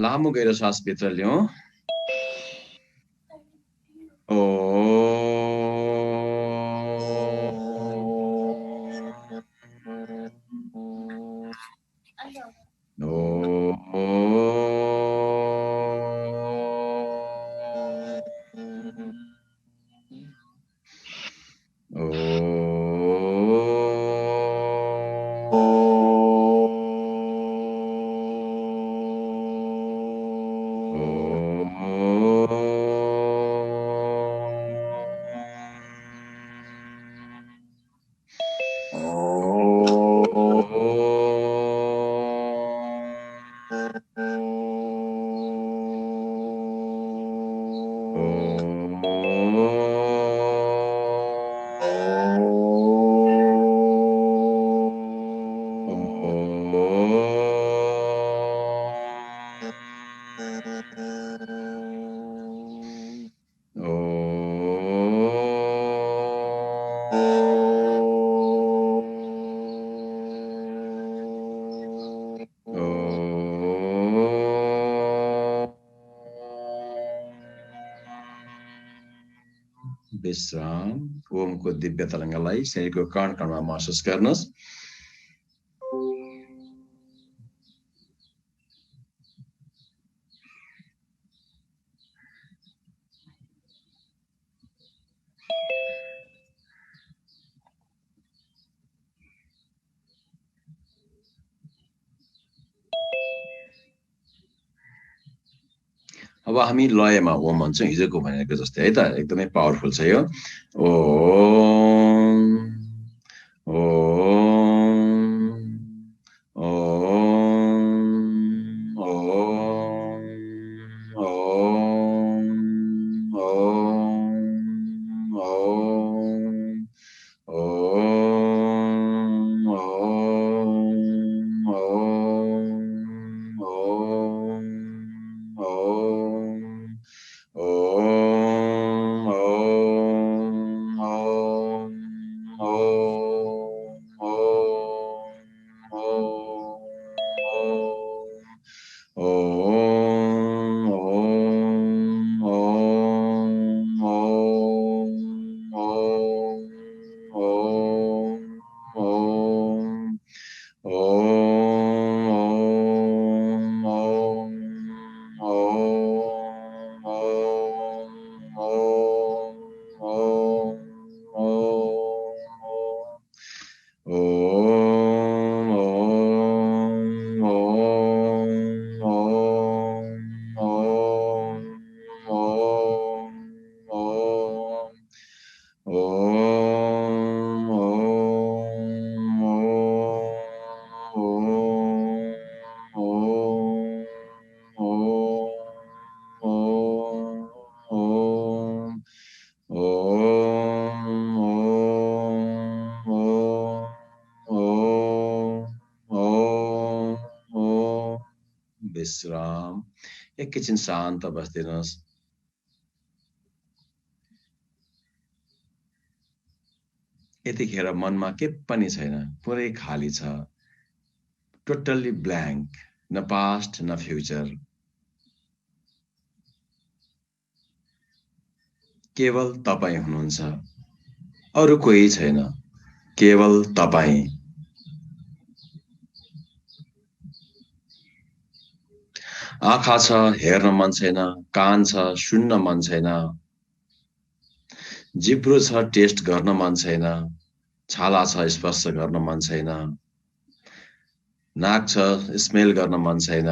लामो गहिरो श्वास भित्र लिउँ। ओ विश्राम। ओमको दिव्य तरङ्गलाई शरीरको कण कणमा महसुस गर्नुहोस्। अब हामी लयमा ओम भन्छौँ, हिजोको भनेको जस्तै है त, एकदमै पावरफुल छ यो। ओम ओम ओम ओम ओम ओम ओम विश्राम। एकैछिन शान्त बस्दिनुहोस्। यतिखेर मनमा के पनि छैन, पुरै खाली छ, टोटल्ली ब्ल्याङ्क, न पास्ट न फ्युचर, केवल तपाईँ हुनुहुन्छ, अरू कोही छैन, केवल तपाईँ। आँखा छ, हेर्न मन छैन, कान छ, सुन्न मन छैन, जिब्रो छ, टेस्ट गर्न मन छैन, छाला छ, स्पर्श गर्न मन छैन, नाक छ, स्मेल गर्न मन छैन,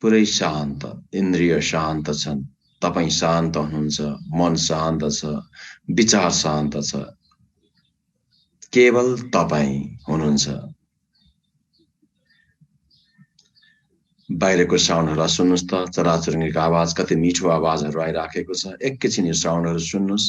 पुरै शान्त, इन्द्रिय शान्त छन्, तपाईँ शान्त हुनुहुन्छ, मन शान्त छ, विचार शान्त छ, केवल तपाईँ हुनुहुन्छ। बाहिरको साउन्डहरुलाई सुन्नुस् त, चराचुरुङ्गीको आवाज, कति मिठो आवाजहरु आइराखेको छ। एकैछिन यो साउन्डहरु सुन्नुस्।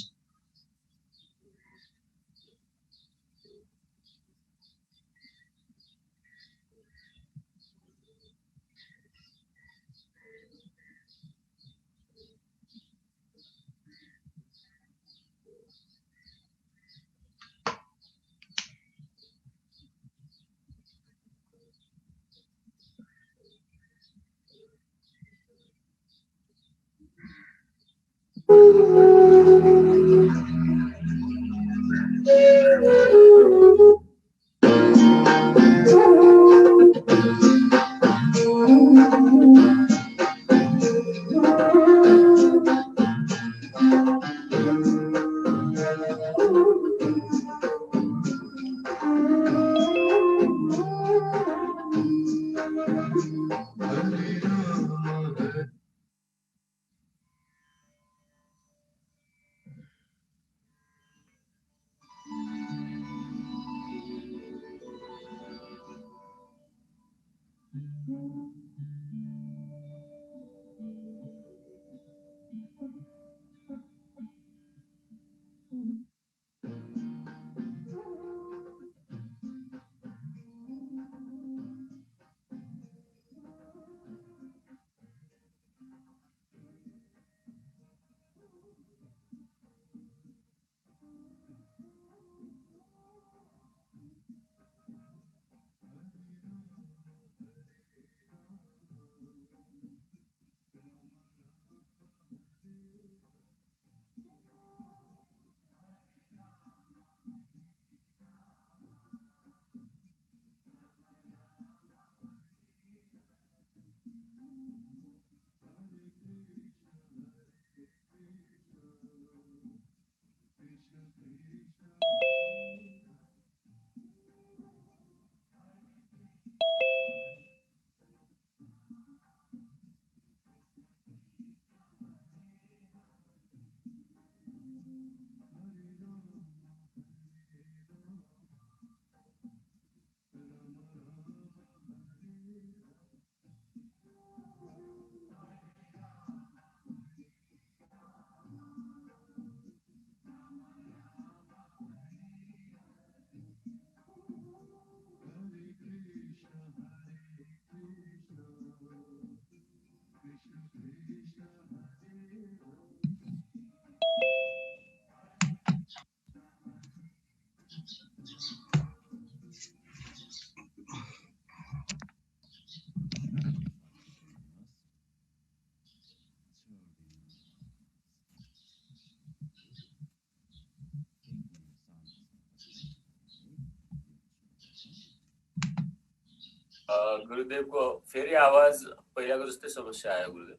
गुरुदेवको फेरि आवाज पहिलाको जस्तै समस्या आयो गुरुदेव।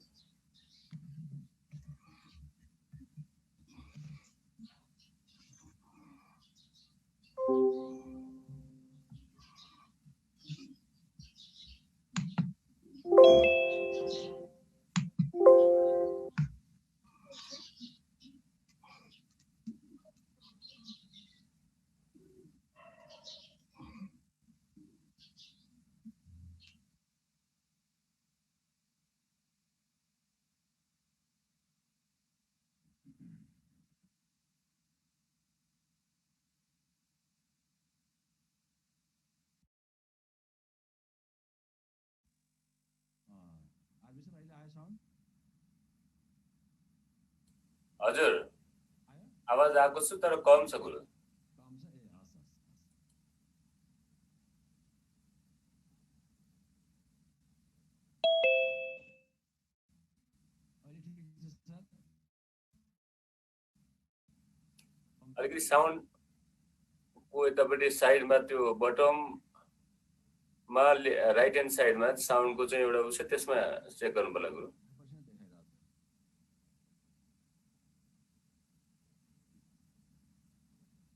हजुर आवाज आएको छ तर कम छ गुरु। अलिकति साउन्ड को यतापट्टि साइडमा त्यो बटममा राइट ह्यान्ड साइडमा साउन्डको चाहिँ एउटा उस त्यसमा चेक गर्नु पर्ला गुरु।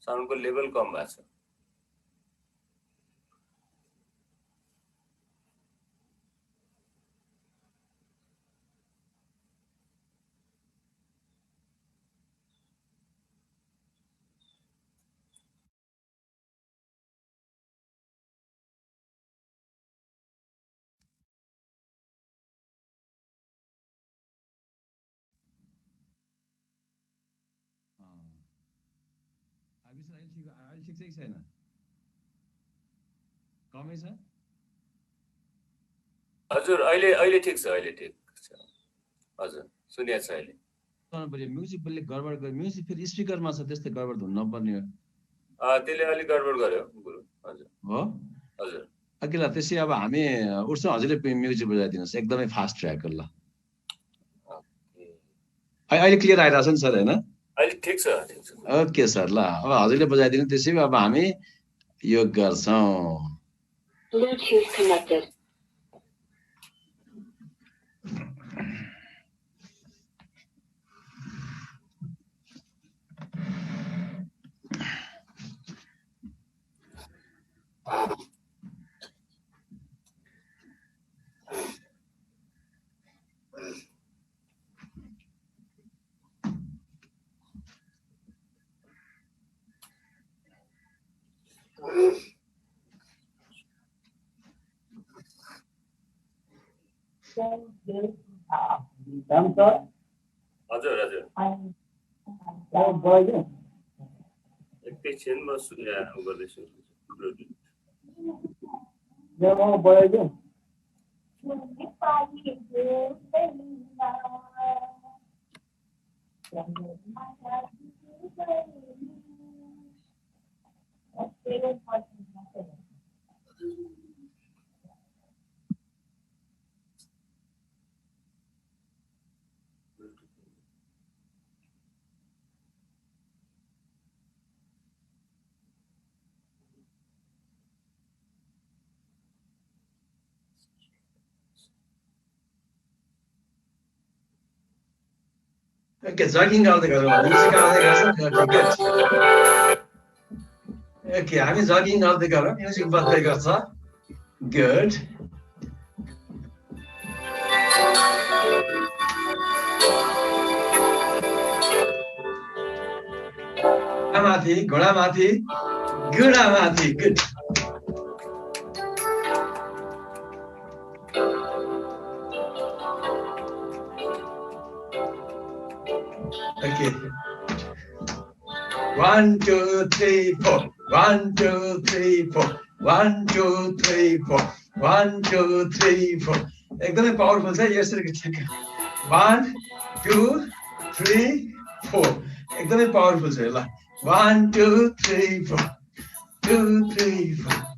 साउन्डको लेभल कम भएको छ। ठिक छ कि छैन? कमै छ? हजुर अहिले ठिक छ, अहिले ठिक छ। हजुर सुनिया छ अहिले। म्युजिक बोल्ने गडबड गर्यो, म्युजिक फेरि स्पिकरमा छ, त्यस्तै गडबड हुन नपर्ने हो। त्यसले अलि गडबड गर्यो गुरु। हजुर हो हजुर। अघिल्ला त्यसै अब हामी उठ्छौँ, हजुरले म्युजिक बजाइदिनुहोस् एकदमै फास्ट ट्र्याक ल। अहिले क्लियर आइरहेछ नि सर? होइन अहिले ठिक छ, ठिक छ। ओके सर, ल अब हजुरले बजाइदिनु, त्यसै अब हामी योग गर्छौँ। Bluetooth connected. हजुर हजुर एकैछिन म गर्दैछु। ओके जगिङ गर्दै गरौँ म्युजिक आउँदै गर्छ गुड ओके हामी जगिङ गर्दै गरौँ म्युजिक बज्दै गर्छ गुड घोडामाथि गुड Okay. 1, 2, 3, 4. 1, 2, 3, 4. 1, 2, 3, 4. 1, 2, 3, 4. एकदमै पावरफुल छ यसरी 1, 2, 3, 4. एकदमै पावरफुल छ ल 1, 2, 3, 4. 2, 3, 4.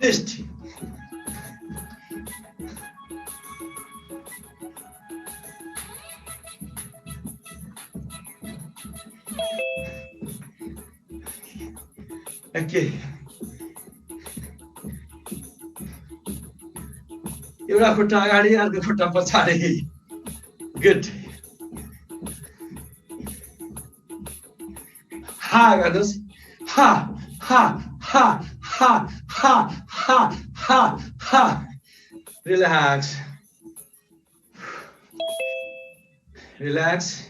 List. Okay. एउटा खुट्टा अगाडि अर्को खुट्टा पछाडि गुड हा गर्नुहोस् हा हा हा ha ha ha ha ha relax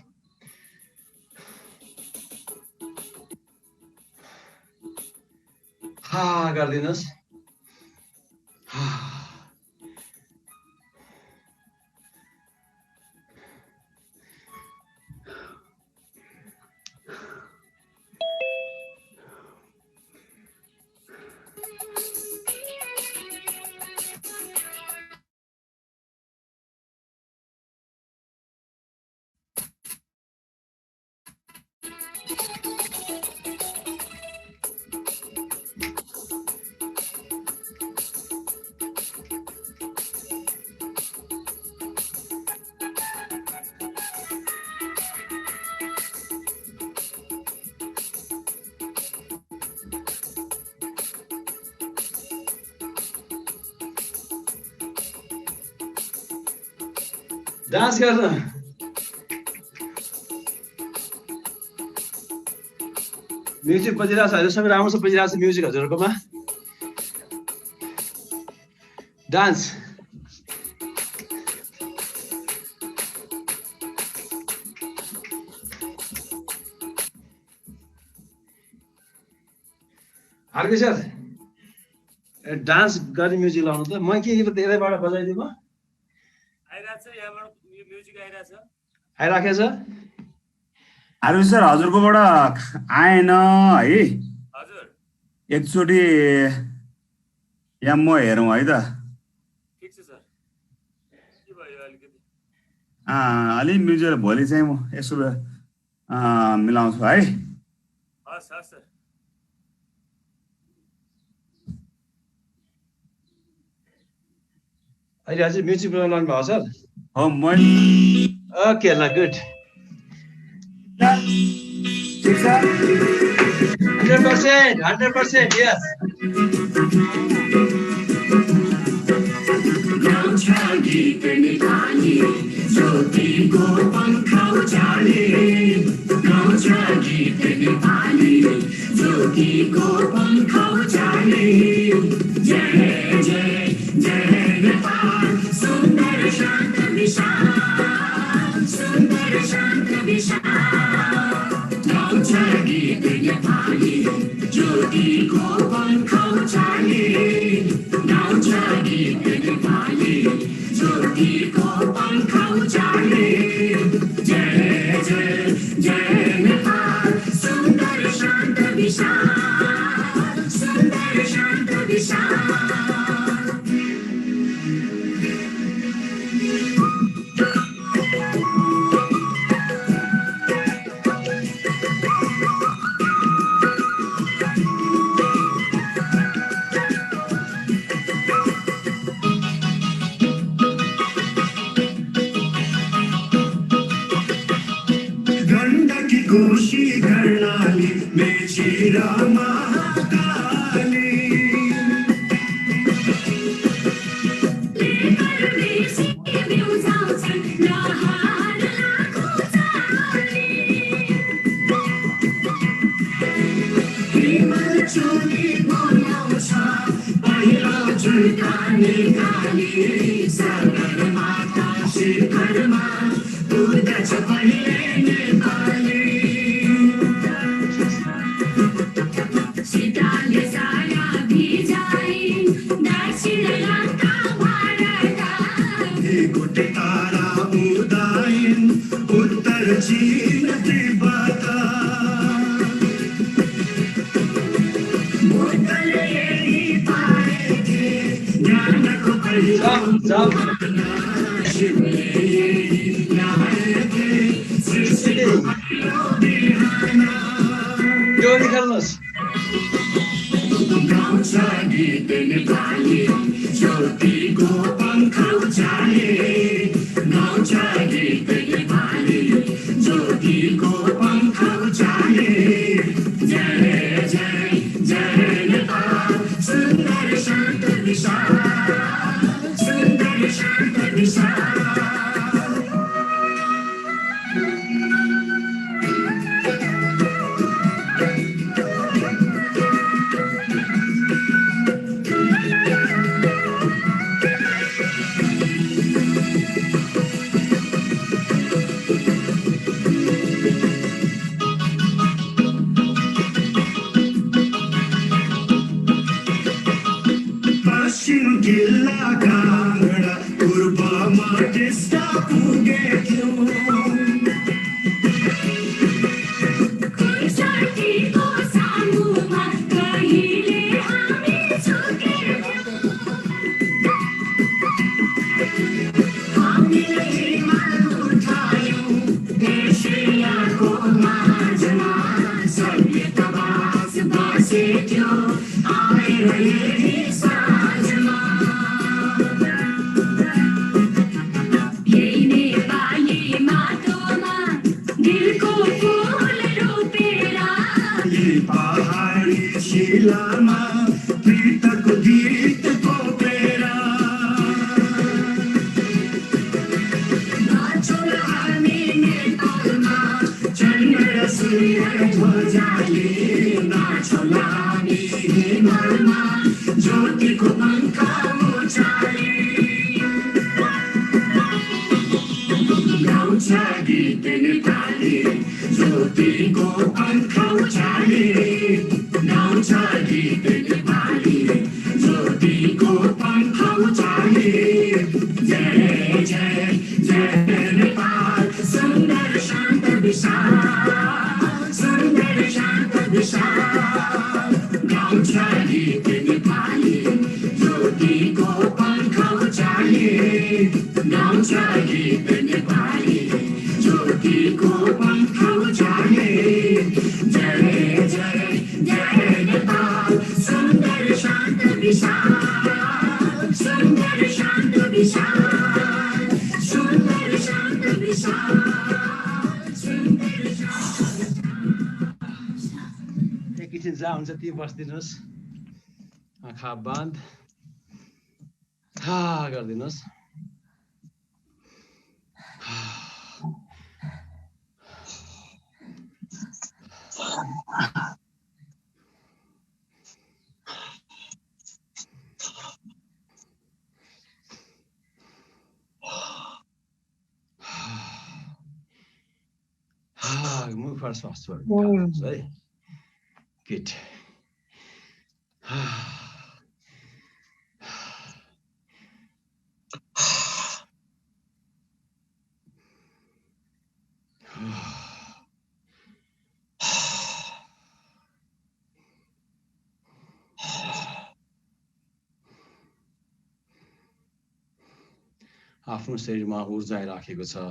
ha गरिदिनुहोस् डान्स गर्न म्युजिक बजिरहेको छ सबै राम्रोसँग बजिरहेको छ म्युजिक हजुरहरुकोमा डान्स आर्के सर डान्स गर्ने म्युजिक लाउनु त म के यतैबाट बजाइदिउँ म आइराखेछ आरु सर हजुरकोबाट आएन है हजुर एकचोटि यहाँ म हेरौँ है त ठीक छ सर के भयो अलिकति अलि म्युजिक भोलि चाहिँ म यसो मिलाउँछु है हस् हस् सर अहिले अझै म्युजिक बनाउनु भएको सर हो मैले ओके ल गुड 100% yes गाउँछ गीत नेपाली ज्योतिको पङ्ख उचाले गाउँछ गीत नेपाली ज्योतिको पङ्ख उचाले जय जय जय नेपाल सुन्दर शान्त विशाल सुन्दर शान्त विशाल गाउँछ गीत नेपाली ज्योतिको पङ्ख उचाले गाउँछ गीत नेपाली ज्योतिको पङ्ख उचाले जय जय जय नेपाल सुन्दर शान्त विशाल सुन्दर शान्त विशाल चोली बोलाउँछ पहिलो झुल्का निकाली सगरमाथा शिखरमा उड्दछ पहिले नेपाली सीताले साया भिजाइन् दक्षिणका भारतका गोटे तारा उदाइन् उत्तर चीन तिब्बत बुद्धले यही पाएथे ज्ञानको पहिलो शिवले यही ल्याएथे सृष्टिको पहिलो बिहान यो निकाल्नुहोस् गाउँछ गीत नेपाली ज्योतिको पङ्ख उचाले गाउँछ गीत नेपाली ज्योतिको पङ्ख उचाले जय जय जय नेपाल सुन्दर शान्त विशाल सुन्दर शान्त विशाल पश्चिम जिल्ला काँगडा पूर्वमा टिस्टा पुगेथ्यौँ खुर्सानीको सामुमा कहिले हामी छुटेनौँ हामीले हिमाल उठायौँ एसियाको माझमा सभ्यतावास बसेथ्यो आएर यही साँझमा यही नेपाली माटोमा दिलको फुल रोपेर यही पहाडी शिलामा प्रीतको गीत कोपेर नाचौँ हामी नेपालमा चन्द्र र सूर्य ध्वजाले नाचौँ हामी हिमालमा ज्योतिको पङ्ख उचाले गाउँछ गीत नेपाली ज्योतिको पङ्ख उचाले गाउँछ गीत नेपाली ज्योतिको पङ्ख उचाले जय जय जय नेपाल सुन्दर शान्त विशाल सुन्दर शान्त विशाल गाउँछ गीत नेपाली ज्योतिको पङ्ख उचाले गाउँछ गीत नेपाली ज्योतिको पङ्ख उचाले जय जय जय नेपाल सुन्दर शान्त विशाल सुन्दर शान्त विशाल सुन्दर शान्त विशाल सुन्दर शान्त एकैछिन जहाँ हुन्छ ती बसिदिनुहोस् आँखा बन्द था गरिदिनुहोस् मुखबाट श्वास छोड्नुहोस् है Good. आफ्नो शरीरमा ऊर्जा राखेको छ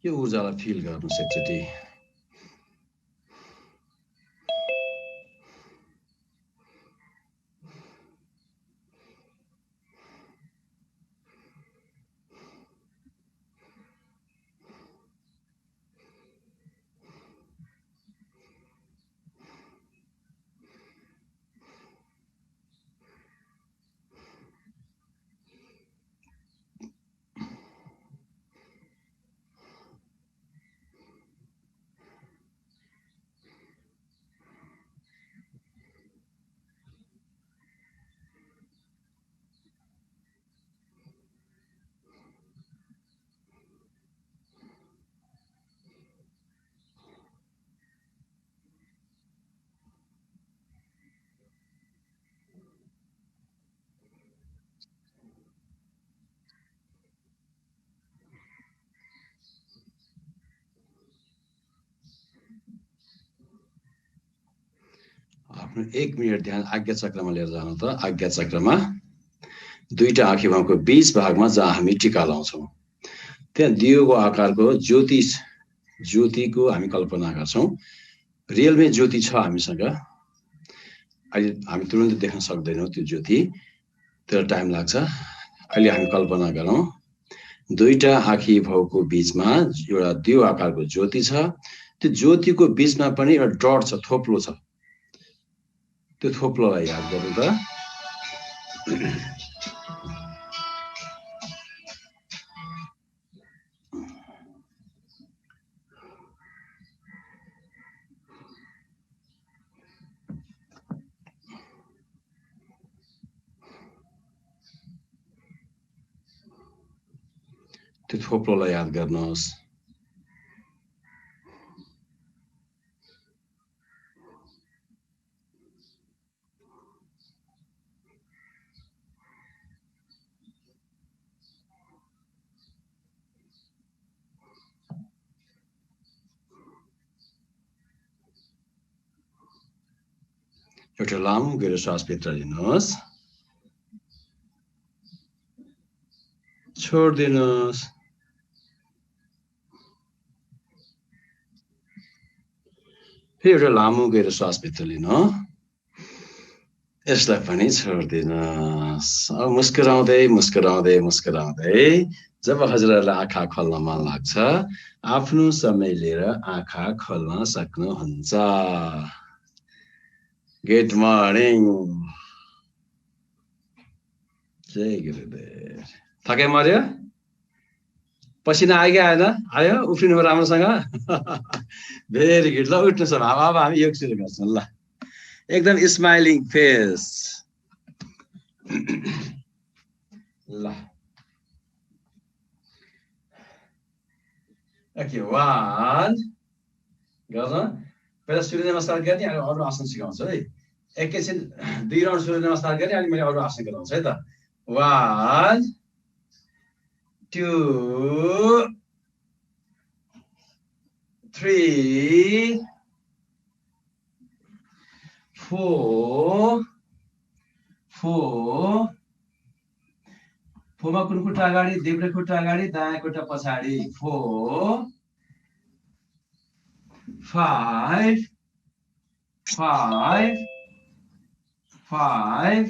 यो ऊर्जालाई फिल गर्नुस् एकचोटि आफ्नो 1 मिनेट ध्यान आज्ञा चक्रमा लिएर जानु त। आज्ञा चक्रमा दुईटा आँखी भागको बीच भागमा जहाँ हामी टीका लाउँछौँ त्यहाँ दियोको आकारको ज्योतिको हामी कल्पना गर्छौँ। रियलमै ज्योति छ हामीसँग, अहिले हामी तुरुन्तै देख्न सक्दैनौँ त्यो ज्योति, तर टाइम लाग्छ। अहिले हामी कल्पना गरौँ दुईटा आँखी भागको बीचमा एउटा दियो आकारको ज्योति छ। त्यो ज्योतिको बीचमा पनि एउटा डट छ, थोप्लो छ। त्यो थोप्लोलाई याद गर्नु त। त्यो थोप्लोलाई याद गर्नुहोस्। एउटा लामो गहिरो श्वास भित्र लिनुहोस्, छोड्दिनुहोस्। फेरि एउटा लामो गहिरो श्वास भित्र लिनु, यसलाई पनि छोड्दिनुहोस्। अब मुस्कुराउँदै मुस्कुराउँदै मुस्कुराउँदै जब हजुरहरूलाई आँखा खोल्न मन लाग्छ आफ्नो समय लिएर आँखा खोल्न सक्नुहुन्छ। Good morning. जय गुरुदेव। थकाइ मर्यो? पसिना आयो कि आएन? आयो? उफ्रिनु राम्रोसँग? Very good. ल उठ्नुहोस्। अब हामी योग सुरु गर्छौँ। ल एकदम स्माइलिङ फेस। ल ओके, 1 गर्नु। पहिला सूर्य नमस्कार गर्ने, अनि अरू आसन सिकाउँछु है। एकैछिन 2 राउन्ड सूर्य नमस्कार गर्ने, अनि मैले अरू आसन गराउँछु है त। 1 2 3 4 फोरमा कुन खुट्टा अगाडि, देब्रे खुट्टा अगाडि, दायाँ खुट्टा पछाडि। 4 5 5 5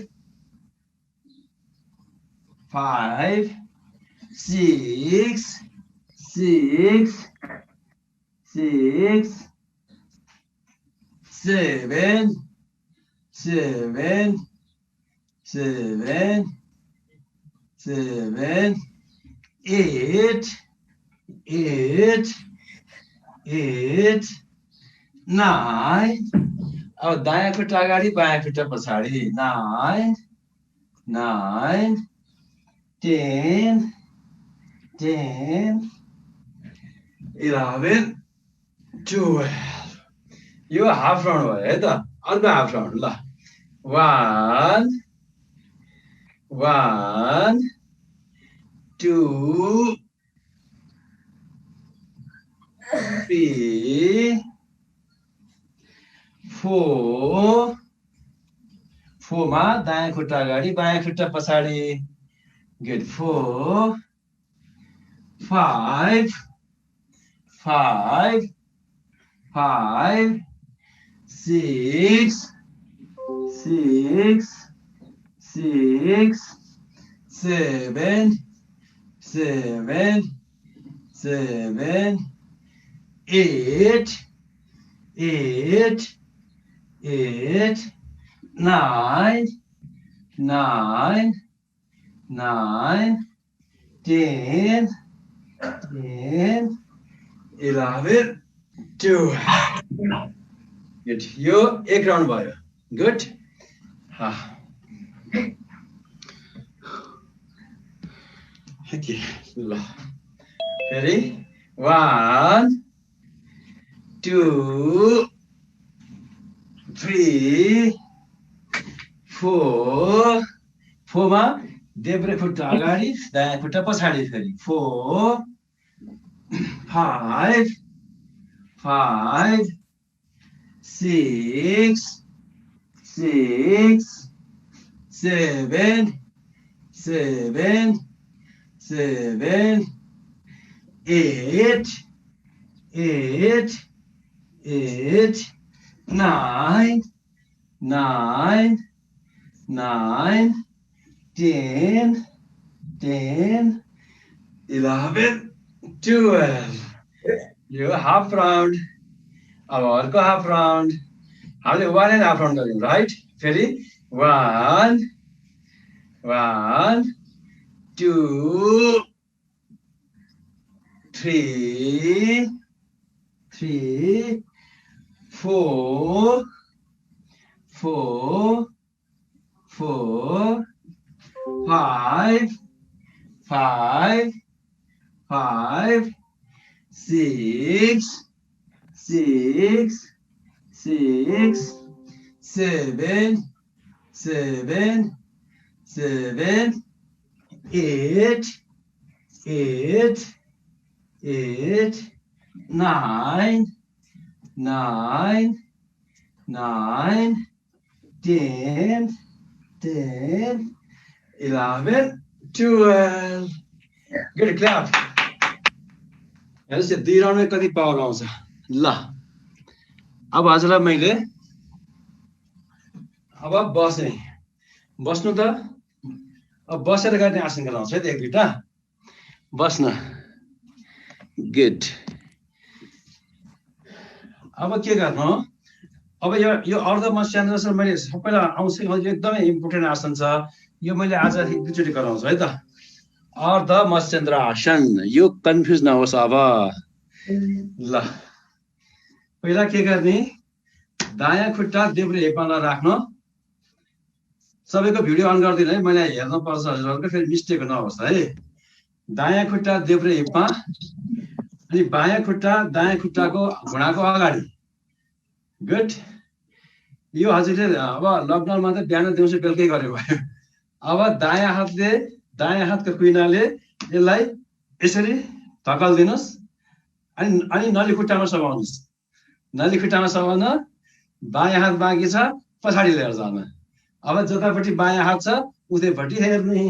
5 6 6 6 7 7 7 7 8 8 8 9। अब दायाँ खुट्टा अगाडि, बायाँ खुट्टा पछाडि। 9 9 10 10 11 12। यो हाफ राउन्ड भयो है त। अर्को हाफ राउन्ड। ल 1 1 2 3 4 फोरमा दायाँ खुट्टा अगाडि, बायाँ खुट्टा पछाडि। गुड। 4 5 5 5 6 6 6 7 7 7 8 8 8 9 9 9 10 10 11 12। गुड। यो एक राउन्ड भयो। गुड। ल फेरि 1 2 3 4 फोरमा देब्रे खुट्टा अगाडि, दायाँ खुट्टा पछाडि। फेरि 4 5 5 6 6, 7, 7, 7, 8, 8, 8, 9, 9, 9, 10, 10, 11, 12. You half round. अब अर्को half round. हामीले 1 and half round गर्यौं, right? फेरि 1, 1, 2, 3, 3, 4, 4, 4, 5, 5, 5, 6, 6, 6, 7, 7, 7, 8, 8, 8, 9, 9, 9, 10, 10, 11, 12. Good clap. हेर्नुस् यो 2 राउन्डमा कति पावर आउँछ ल अब हजुरलाई मैले अब बस्नु त अब बसेर गर्ने आसन गराउँछु है त एक दुईटा बस्न गुड अब के गर्नु अब यो अर्ध मस्यान्द्रासन मैले सबैलाई आउँछ एकदमै इम्पोर्टेन्ट आसन छ यो मैले आज एकचोटि गराउँछु है त अर्ध मस्यान्द्र आसन यो कन्फ्युज नहोस् अब ल पहिला के गर्ने दायाँ खुट्टा देब्रे हेपामा राख्नु सबैको भिडियो अन गर्दिन है मैले हेर्न पर्छ हजुरहरुको फेरि मिस्टेक नहोस् है दायाँ खुट्टा देब्रे हेपमा अनि बायाँ खुट्टा दायाँ खुट्टाको घुँडाको अगाडि गुड यो हजुरले अब लकडाउनमा त बिहान दिउँसो बेलुकै गरे भयो अब दायाँ हातको कुइनाले यसलाई यसरी धकाल्दिनुस् अनि नली खुट्टामा समाउनुस् नली खुट्टामा समाउन बायाँ हात बाँकी छ पछाडि लिएर जानु अब जतापट्टि बायाँ हात छ उतैपट्टि हेर्ने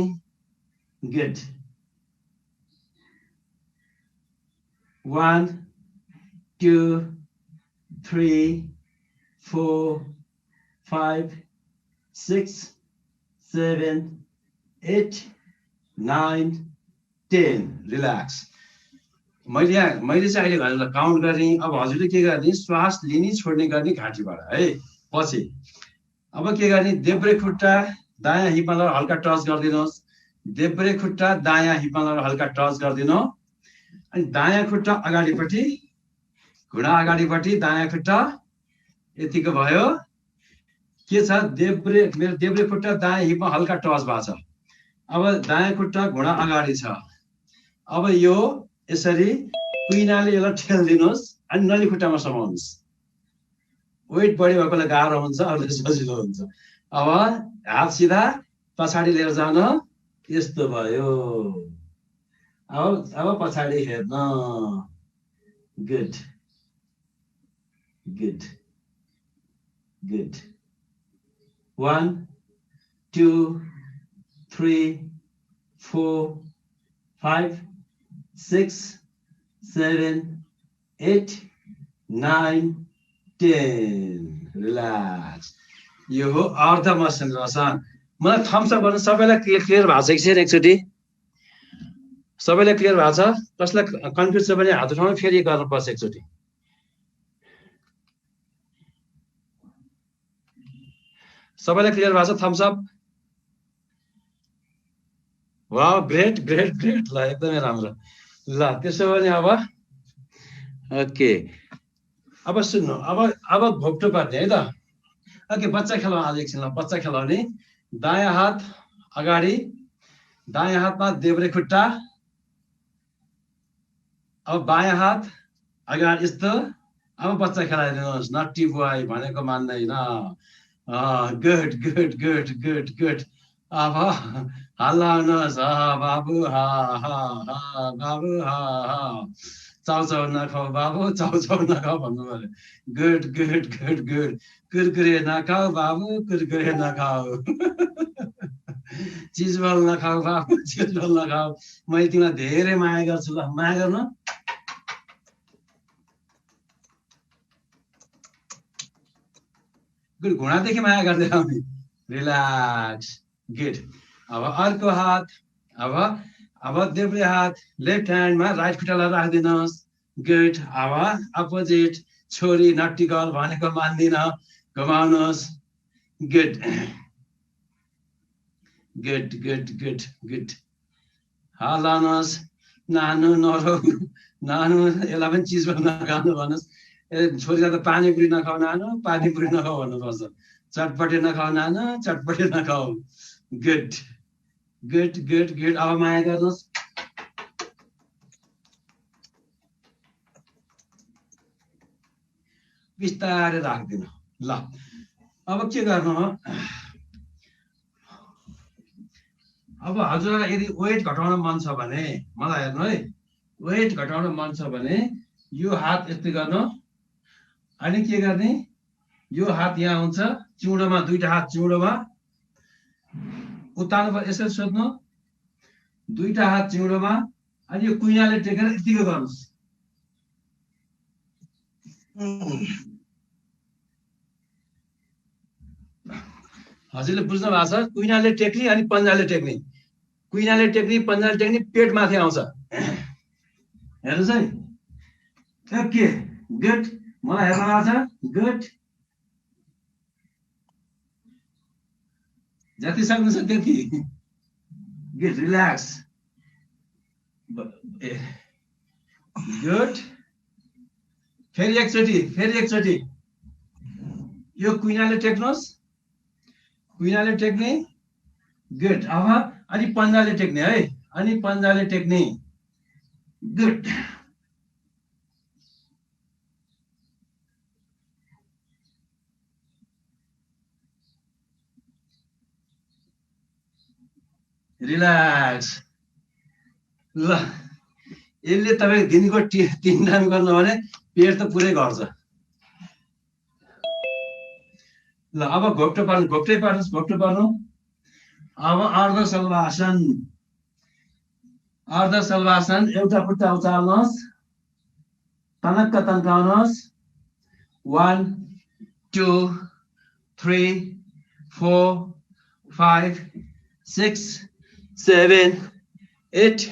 गुड 1 2 3 4 5 6 7 8 9 10 रिल्याक्स मैले चाहिँ अहिले हजुरलाई काउन्ट गर्ने अब हजुरले के गर्ने श्वास लिने छोड्ने गर्ने घाँटीबाट है पछि अब के गर्ने देब्रे खुट्टा दायाँ हिपमा हल्का टच गरिदिनुहोस् देब्रे खुट्टा दायाँ हिपमा हल्का टच गरिदिनु अनि दायाँ खुट्टा अगाडिपट्टि घुँडा अगाडिपट्टि दायाँ खुट्टा यतिको भयो के छ मेरो देब्रे खुट्टा दायाँ हिपमा हल्का टच भएको छ अब दायाँ खुट्टा घुँडा अगाडि छ अब यो यसरी कुइनाले यसलाई ठेल्दिनुहोस् अनि नली खुट्टामा समाउनुहोस् वेट बढी भएकोलाई गाह्रो हुन्छ अरूले सजिलो हुन्छ अब हात सिधा पछाडि लिएर जान यस्तो भयो अब पछाडि हेर्न गुड गुड गुड 1 2 3 4 5 6 7 8 9 10 रिल्याक्स यो हो अर्ध मस्यान्द्रासन मलाई थम्स अप गर्नु सबैलाई क्लियर भएको छ कि एकचोटि सबैलाई क्लियर भएको छ कसलाई कन्फ्युज छ भने हात उठाउनु फेरि गर्नुपर्छ एकचोटि सबैलाई क्लियर भएको छ thumbs up wow great great great ल एकदमै राम्रो ल त्यसो भने अब ओके अब सुन्नु अब घोप्टो पर्ने है त ओके बच्चा खेलाउँ आज एकछिन बच्चा खेलाउने दायाँ हात अगाडि दायाँ हातमा देब्रे खुट्टा अब बायाँ हात अगाडि यस्तो अब बच्चा खेलाइदिनुहोस् नट्टी बुवाई भनेको मान्दैन good good good good good अब हल्ला हुनुहोस् बाबु हा हा हा बाबु हा हा चाउचाउ नखाऊ बाबु चाउचाउ नखाऊ भन्नु पर्यो good good good good Kurkure नखाऊ बाबु कुरकुरे नखाऊ चिजबल नखाऊ बाबु चिजबल नखाऊ मैले तिमीलाई धेरै माया गर्छु ल माया गर्नु गुड घुँडादेखि माया गर्दै आउने रिल्याक्स गुड अब अर्को हात अब देब्रे हात लेफ्ट ह्यान्डमा राइट खुट्टालाई राखिदिनुहोस् गुड अब अपोजिट छोरी नट्टी गर्ल भनेको मान्दिन घुमाउनुहोस् good good good good good हल्लाउनुहोस् नानु नरो नानु यसलाई पनि चिज नखानु भन्नुहोस् छोरीलाई त पानीपुरी नखाऊ नानु पानीपुरी नखाऊ भन्नुपर्छ चटपटे नखाऊ नानु चटपटे नखाऊ गुड गुड गुड गुड अब माया गर्नुहोस् बिस्तारै राख्दिनु ल अब के गर्नु हो अब हजुरलाई यदि वेट घटाउन मन छ भने मलाई हेर्नु है वेट घटाउन मन छ भने यो हात यस्तै गर्नु अनि के गर्ने यो हात यहाँ हुन्छ चिउँडोमा दुईटा हात चिउँडोमा उताल्नु पर्छ यसरी सोध्नु दुईटा हात चिउँडोमा अनि यो कुइनाले टेकेर यतिको गर्नुहोस् हजुरले बुझ्नु भएको छ कुइनाले टेक्ने अनि पन्जाले टेक्ने कुइनाले टेक्ने पन्जाले टेक्ने पेट माथि आउँछ हेर्नुहोस् है ओके गुड मलाई हेर्नु भएको छ गुड जति सक्नु छ त्यति गुड रिल्याक्स गुड फेरि एकचोटि यो कुइनाले टेक्नुहोस् कुइनाले टेक्ने गुड अब अनि पन्जाले टेक्ने है अनि पन्जाले टेक्ने गुड रिल्याक्स ल यसले तपाईँ दिनको 3 टाइम गर्नु भने पेट त पुरै घट्छ ल अब घोप्टो पार्नु घोप्टै पार्नुहोस् घोप्टो पार्नु अब अर्ध सल्वासन एउटा खुट्टा उचाल्नुहोस् तनक्क तन्काउनुहोस् 1 2 3 4 5 6 7 8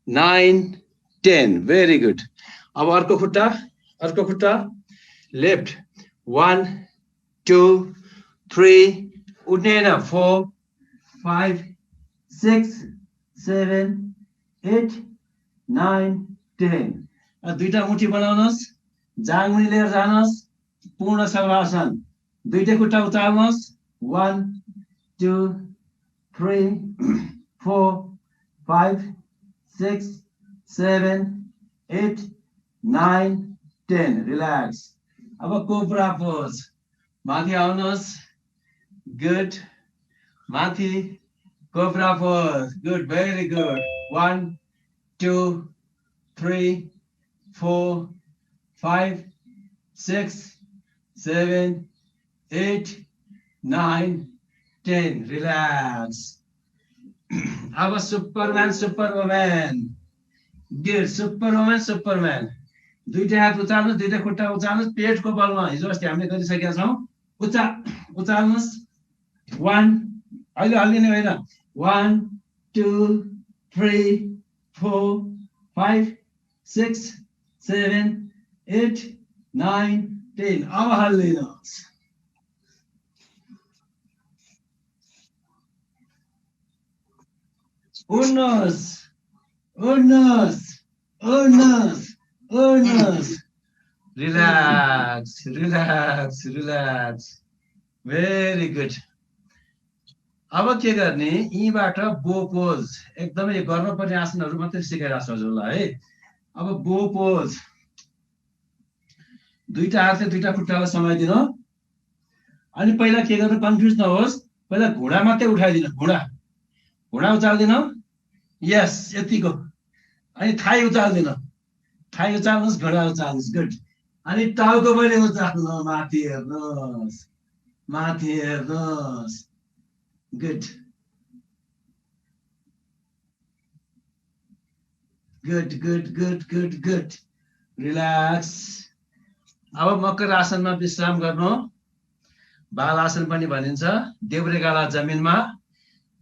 9 10 very good अब अर्को खुट्टा लेफ्ट 1 2 3 उठ्ने हैन 4 5 6 7 8 9 10 दुईटा मुठी बनाउनुहोस् जाङमुनि लिएर जानुहोस् पूर्ण सल्वासन दुईटै खुट्टा उचाल्नुहोस् 1 2 3 4 5 6 7 8 9 10 रिल्याक्स अब कोब्रा पोज माथि आउनुहोस् गुड माथि cobra pose good very good 1 2 3 4 5 6 7 8 9 10 relax अब सुपरमैन गुड सुपरमैन दुईटा हात उचाल्नुहोस् दुईटा खुट्टा उचाल्नुहोस् पेटको बलमा हिजो अस्ति हामीले गरिसकेका छौँ उचाल्नुहोस् 1 अहिले हल्लिने होइन 1 2 3 4 5 6 7 8 9 10 अब हल्लिनुहोस् उठ्नुहोस् रिल्याक्स भेरी गुड अब के गर्ने यहीँबाट बो पोज एकदमै गर्नुपर्ने आसनहरू मात्रै सिकाइरहेको छु हजुरलाई है अब बो पोज दुईटा हातले दुईटा खुट्टालाई समाइदिनु अनि पहिला के गर्नु कन्फ्युज नहोस् पहिला घुँडा मात्रै उठाइदिनु घुँडा उचाल्दिनु यस यतिको अनि थाई उचाल्दिनु थाई उचाल्नुहोस् घोडा उचाल्नुहोस् गुड अनि टाउको पनि उचाल्नु माथि हेर्नुहोस् गुड गुड रिल्याक्स अब मकर आसनमा विश्राम गर्नु बाल आसन पनि भनिन्छ देब्रे गाला जमिनमा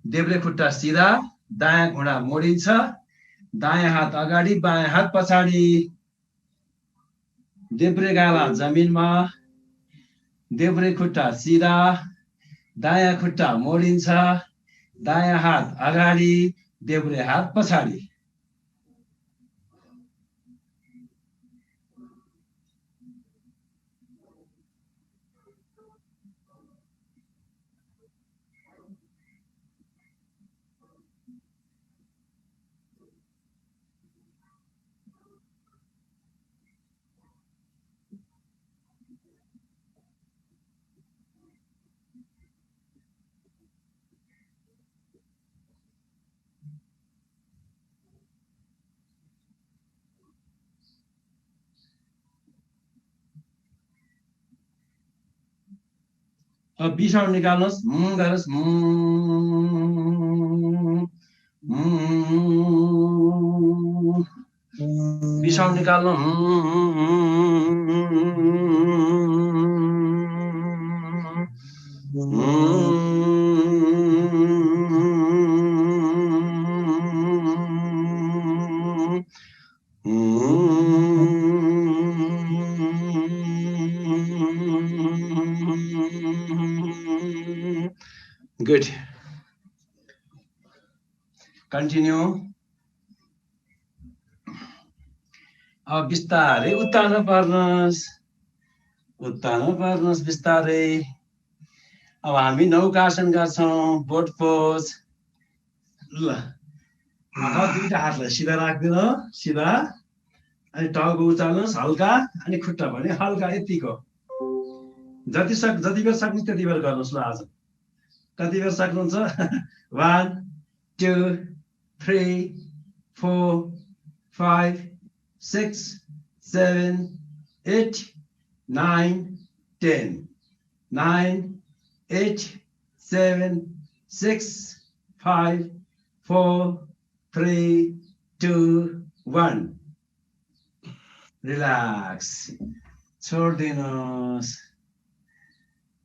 देब्रे खुट्टा सिधा दायाँ घुँडा मोडिन्छ दायाँ हात अगाडि बायाँ हात पछाडि देब्रे गाला जमिनमा देब्रे खुट्टा सिधा दायाँ खुट्टा मोडिन्छ दायाँ हात अगाडि देब्रे हात पछाडि अब बिसाउन निकाल्नुहोस् गर्नुहोस् बिसाउन निकाल्नु Good. Continue. अब बिस्तारै उत्तानो पर्नुहोस् बिस्तारै अब हामी नौकासन गर्छौं बोट पोज ल अब दुईटा हातलाई सिधा राख्दिनु सिधा अनि टाउको उचाल्नुहोस् हल्का अनि खुट्टा पनि हल्का यतिको जति बेर सक्नु त्यति बेर गर्नुहोस् ल आज कति बेर सक्नुहुन्छ 1 2 3 4 5 6 7 8 9 10 9 8 7 6 5 4 3 2 1 रिल्याक्स छोड्दिनुहोस्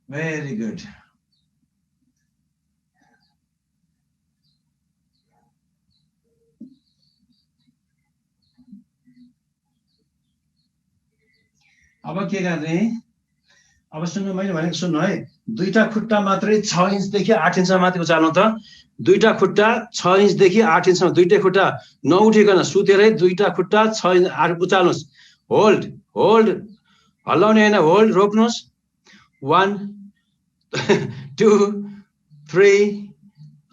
भेरी गुड अब के गर्ने अब सुन्नु मैले भनेको सुन्नु है दुईटा खुट्टा मात्रै 6 इन्चदेखि 8 इन्चमा माथि उचाल्नु त दुईटा खुट्टा 6 इन्चदेखि 8 इन्चमा दुईटै खुट्टा नउठिकन सुतेरै दुईटा खुट्टा 6 इन्च 8 उचाल्नुहोस् होल्ड हल्लाउने हैन होल्ड रोक्नुहोस् 1 2 3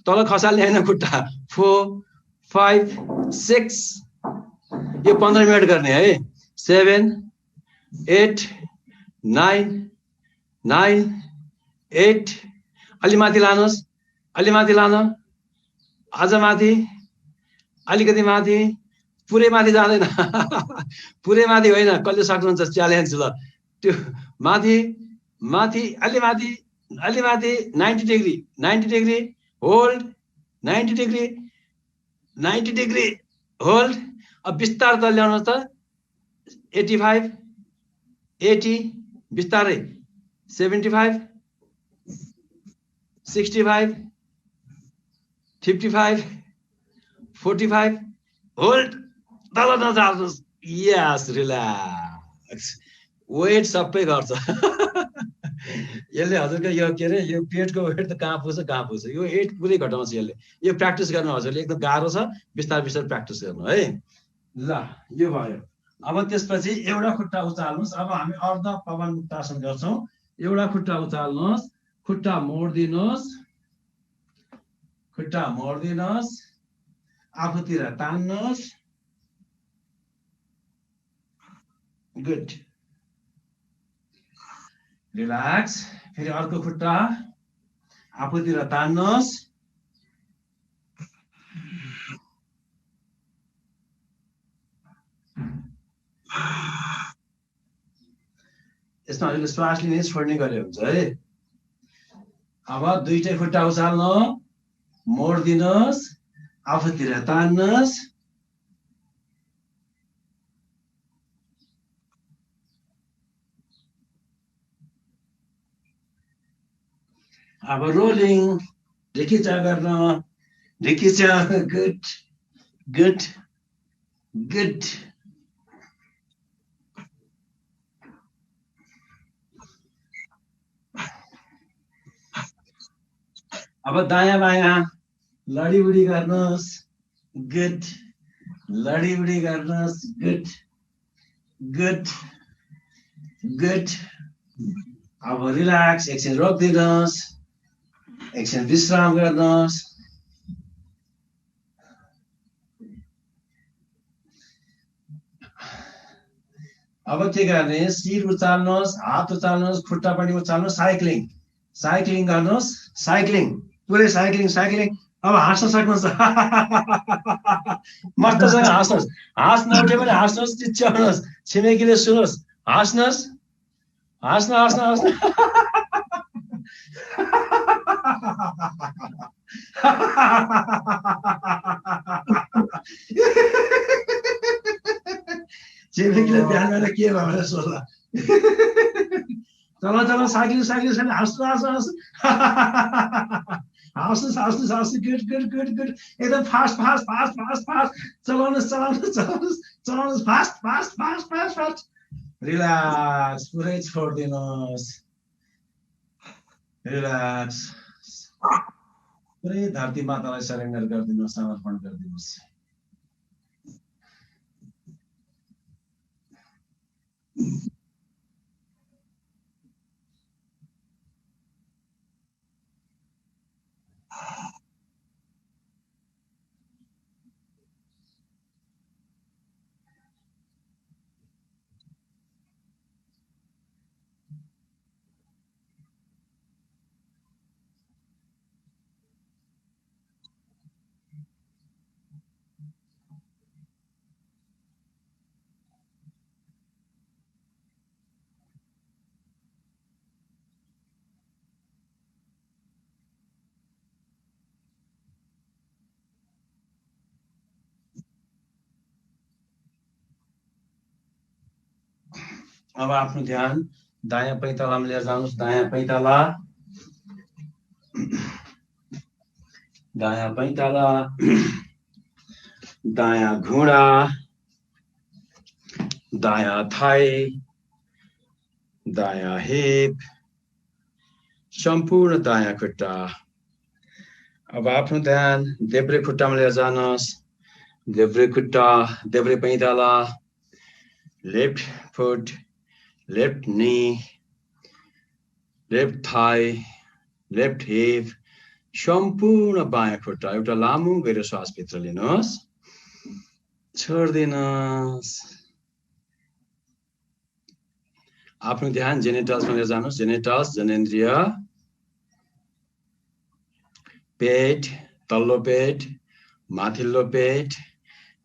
तल खसाल्ने हैन खुट्टा 4 5 6 यो 15 मिनेट गर्ने है 7 8 9 9 8 अलि माथि लानुहोस् अलि माथि लानु अझ माथि अलिकति माथि पुरै माथि जाँदैन पुरै माथि होइन कसले सक्नुहुन्छ च्यालेन्ज ल त्यो माथि माथि अलि माथि 90 डिग्री होल्ड 90 डिग्री होल्ड अब बिस्तार त ल्याउनुहोस् त 85 80 बिस्तारै 75 65 55 45 होल्ड तल नजाल्नुहोस् यस रिल्याक्स वेट सबै गर्छ यसले हजुरको यो के अरे यो पेटको वेट त कहाँ पुग्छ यो वेट पुरै घटाउँछ यसले यो प्र्याक्टिस गर्नु हजुरले एकदम गाह्रो छ बिस्तारै प्र्याक्टिस गर्नु है ल यो भयो अब त्यसपछि एउटा खुट्टा उचाल्नुहोस् अब हामी अर्ध पवन मुक्तासन गर्छौं एउटा खुट्टा उचाल्नुहोस् खुट्टा मोड्दिनुहोस् आफूतिर तान्नुहोस् गुड रिल्याक्स फेरि अर्को खुट्टा आफूतिर तान्नुहोस् त्यसमा हजुरले श्वास लिने छोड्ने गरे हुन्छ है। अब दुईटै खुट्टा उचाल्नु, मोड्दिनुहोस्, आफूतिर तान्नुहोस्। अब रोलिङ, ढिकिचा गर्न, ढिकिचा, गुड गुड गुड। अब दायाँ बायाँ लडीबुडी गर्नुहोस्, गुड, लडीबुडी गर्नुहोस्, गुड गुड गुड। अब रिल्याक्स, एकछिन रोकिदिनुहोस्, एकछिन विश्राम गर्नुहोस्। अब के गर्ने, शिर उचाल्नुहोस्, हात उचाल्नुहोस्, खुट्टा पनि उचाल्नुहोस्, साइक्लिङ साइक्लिङ गर्नुहोस्, साइक्लिङ, पुरै साइक्लिङ साइक्लिङ। अब हाँस्न सक्नुहुन्छ, मस्तसँग हाँस्नुहोस्, हाँस्न उठ्यो भने हाँस्नुहोस्, चिच्याउनुहोस्, छिमेकीले सुनोस्, हाँस्नुहोस्, हाँस्न हाँस्न हाँस्न। छिमेकीले बिहान गरेर के भयो भनेर सोध्ला। चल चल साइक्लिङ साइक्लिङ साइक्लिङ, हाँस्नु हाँस्नु हाँस्नु, हाँस्नुहोस् हाँस्नुहोस् हाँस्नु, गुड गुड गुड गुड। एकदम fast fast fast fast fast चलाउनुहोस् चलाउनुहोस् चलाउनुहोस् चलाउनुहोस्, fast fast fast fast fast. Relax, पुरै छोडिदिनुहोस्, रिल्याक्स, पुरै धरती मातालाई सरेन्डर गरिदिनुहोस्, समर्पण गरिदिनुहोस्। अब आफ्नो ध्यान दायाँ पैतालामा लिएर जानुहोस्, दायाँ पैताला, दायाँ पैताला, दायाँ घुँडा, दायाँ थाई, दायाँ हिप, सम्पूर्ण दायाँ खुट्टा। अब आफ्नो ध्यान देब्रे खुट्टामा लिएर जानुहोस्, देब्रे खुट्टा, देब्रे पैताला, left foot, left knee, left thigh, left hip, सम्पूर्ण बायाँ खुट्टा। एउटा लामो गहिरो श्वास भित्र लिनुहोस्, छोड्दिनुहोस्। आफ्नो ध्यान जेनिटल्समा लिएर जानुहोस्, जेनिटल्स, जनेन्द्रिय, पेट, तल्लो पेट, माथिल्लो पेट,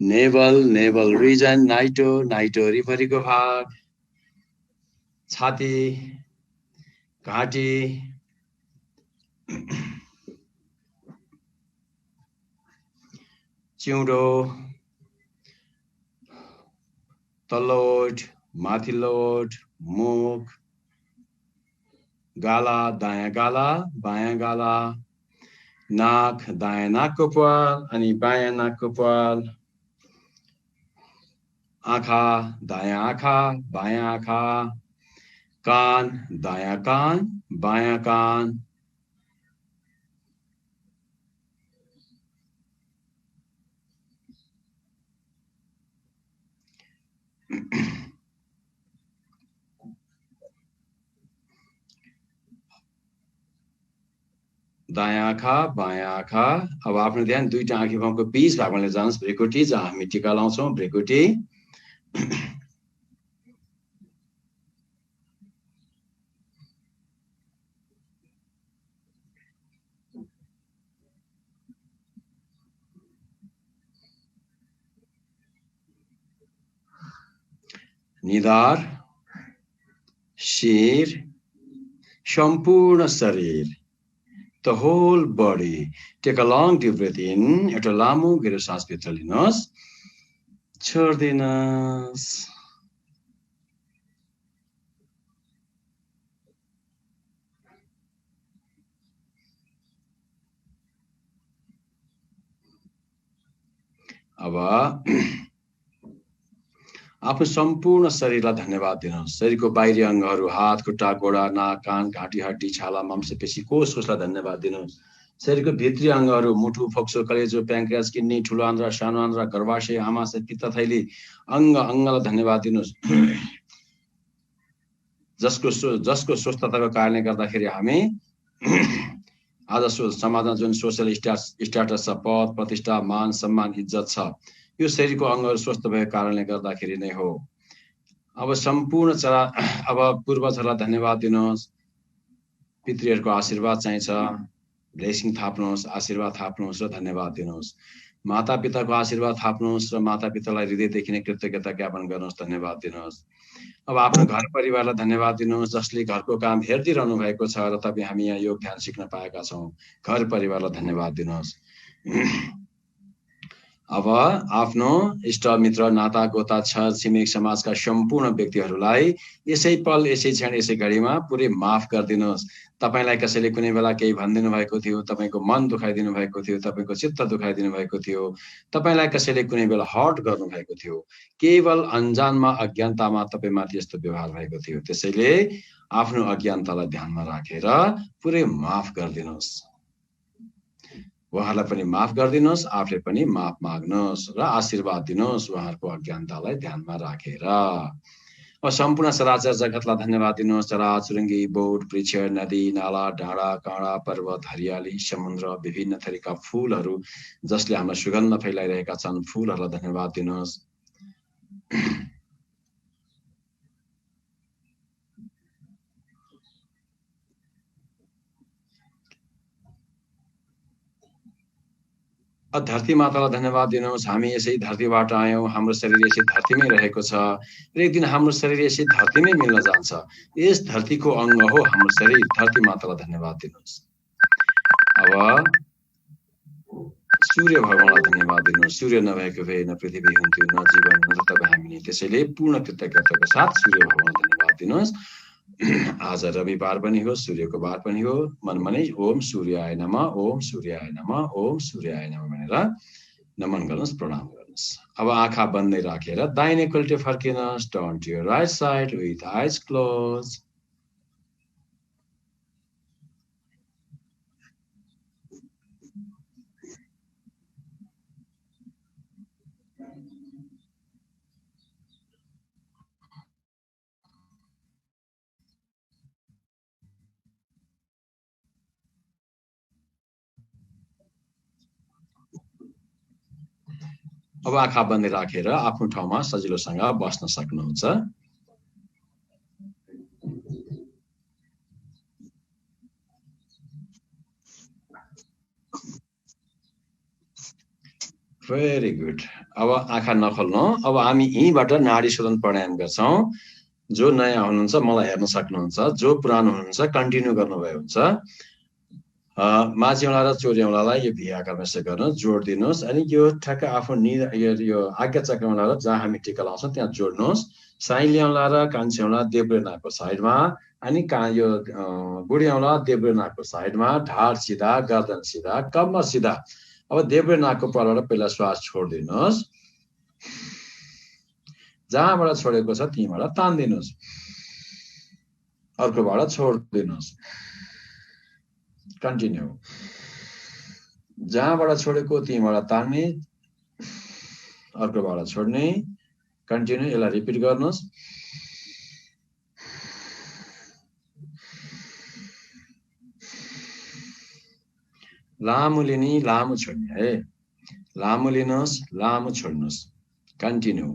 नेभल, नेभल रिजन, नाइटो, नाइटो वरिपरिको भाग, छाती, घाँटी, चिउँडो, तल्लो ओठ, माथिल्लो ओठ, मुख, गाला, दायाँ गाला, बायाँ गाला, नाक, दायाँ नाकको प्वाल अनि बायाँ नाकको प्वाल, आँखा, दायाँ आँखा, बायाँ आँखा, कान, दायाँ कान, बायाँ कान, दायाँ आँखा, बायाँ आँखा। अब आफ्नो ध्यान दुईटा आँखी भागको बीच भागमा लिएर जानुहोस्, भ्रिकुटी, जहाँ हामी टीका लाउँछौँ, भ्रिकुटी। निधार, शिर, सम्पूर्ण शरीर, the whole body. Take a long deep breath in. एउटा लामो गहिरो सास भित्र लिनुहोस्, छोड्दिनुहोस्। अब आफ्नो सम्पूर्ण शरीरलाई धन्यवाद दिनुहोस्। शरीरको बाहिरी अङ्गहरू, हात, खुट्टा, गोडा, नाक, कान, घाँटी, हड्डी, छाला, मांसपेशी, कोषलाई धन्यवाद दिनुहोस्। शरीरको भित्री अङ्गहरू, मुटु, फोक्सो, कलेजो, प्याङ्क्रियास, किडनी, ठुलो आन्द्रा, सानो आन्द्रा, गर्भाशय, आमाशय, पित्तथैली, अङ्गलाई धन्यवाद दिनुहोस्। जसको स्वस्थताको कारणले गर्दाखेरि हामी आज समाजमा जुन सोसियल स्ट्याटस छ, पद, प्रतिष्ठा, मान, सम्मान, इज्जत छ, यो शरीरको अङ्गहरू स्वस्थ भएको कारणले गर्दाखेरि नै हो। अब सम्पूर्ण अब पूर्वजहरूलाई धन्यवाद दिनुहोस्। पितृहरूको आशीर्वाद चाहिन्छ, ब्लेसिङ थाप्नुहोस्, आशीर्वाद थाप्नुहोस् र धन्यवाद दिनुहोस्। माता पिताको आशीर्वाद थाप्नुहोस् र माता पितालाई हृदयदेखि नै कृतज्ञता ज्ञापन गर्नुहोस्, धन्यवाद दिनुहोस्। अब आफ्नो घर परिवारलाई धन्यवाद दिनुहोस्, जसले घरको काम हेरिदिइरहनु भएको छ र तपाईँ हामी यहाँ योग ध्यान सिक्न पाएका छौँ। घर परिवारलाई धन्यवाद दिनुहोस्। अब आफ्नो इष्ट मित्र, नाता गोता, छर छिमेक, समाजका सम्पूर्ण व्यक्तिहरूलाई यसै पल, यसै क्षण, यसै घडीमा पुरै माफ गरिदिनुहोस्। तपाईलाई कसैले कुनै बेला केही भनिदिनु भएको थियो, तपाईँको मन दुखाइदिनु भएको थियो, तपाईँको चित्त दुखाइदिनु भएको थियो, तपाईँलाई कसैले कुनै बेला हर्ट गर्नु भएको थियो, केवल अनजानमा अज्ञानतामा तपाईँमाथि यस्तो व्यवहार भएको थियो। त्यसैले आफ्नो अज्ञानतालाई ध्यानमा राखेर पुरै माफ गरिदिनुहोस्। उहाँलाई पनि माफ गरिदिनुहोस्, आफूले पनि माफ माग्नुहोस् र आशीर्वाद दिनुहोस् उहाँहरूको अज्ञानतालाई ध्यानमा राखेर। अब सम्पूर्ण चराचर जगतलाई धन्यवाद दिनुहोस्। चराचुरुङ्गी, बोट, वृक्ष, नदी, नाला, डाँडा, काँडा, पर्वत, हरियाली, समुद्र, विभिन्न थरीका फूलहरू जसले हामीलाई सुगन्ध फैलाइरहेका छन्, फूलहरूलाई धन्यवाद दिनुहोस्। धरती मातालाई धन्यवाद दिनुहोस्। हामी यसै धरतीबाट आयौँ, हाम्रो शरीर यसै धरतीमै रहेको छ र एक दिन हाम्रो शरीर यसै धरतीमै मिल्न जान्छ। यस धरतीको अङ्ग हो हाम्रो शरीर। धरती मातालाई धन्यवाद दिनुहोस्। अब सूर्य भगवानलाई धन्यवाद दिनुहोस्। सूर्य नभएको भए न पृथ्वी हुन्थ्यो, न जीवन, न तपाईँ हामी। त्यसैले पूर्ण कृतज्ञताको साथ सूर्य भगवानलाई धन्यवाद दिनुहोस्। आज रविवार पनि हो, सूर्यको बार पनि हो। मनमा नै ओम सूर्याय नमः, ओम सूर्याय नमः, ओम सूर्याय नमः भनेर नमन गर्नुहोस्, प्रणाम गर्नुहोस्। अब आँखा बन्दै राखेर दाहिनेपल्टि फर्किनुहोस्। Turn to your right side with eyes close. अब आँखा बन्दै राखेर आफ्नो ठाउँमा सजिलोसँग बस्न सक्नुहुन्छ। Very good. अब आँखा नखोल्नु। अब हामी यहीँबाट नाडी शोधन प्राणायाम गर्छौँ। जो नयाँ हुनुहुन्छ मलाई हेर्न सक्नुहुन्छ, जो पुरानो हुनुहुन्छ कन्टिन्यू गर्नुभयो हुन्छ। माझी औँला र चोरी औँलालाई यो भी आकारमा यसो गर्नुहोस्, जोड दिनुहोस्। अनि यो ठ्याक्क आफ्नो यो आज्ञा चक्रमा लगाएर जहाँ हामी टिका लाउँछौँ त्यहाँ जोड्नुहोस्। साइली औँला र कान्छी औँला देब्रे नाकको साइडमा, अनि यो बुढी औँला देब्रे नाकको साइडमा, ढाड सिधा, गर्दन सिधा, कम्मर सिधा। अब देब्रे नाकको परबाट पहिला श्वास छोडिदिनुहोस्। जहाँबाट छोडेको छ त्यहीँबाट तान्दिनुहोस्। अर्कोबाट छोडिदिनुहोस्। कन्टिन्यू। जहाँबाट छोडेको त्यहीँबाट तान्ने, अर्कोबाट छोड्ने, कन्टिन्यू। यसलाई रिपिट गर्नुहोस्। लामो लिने, लामो छोड्ने है। लामो लिनुहोस्, लामो छोड्नुहोस्। कन्टिन्यू।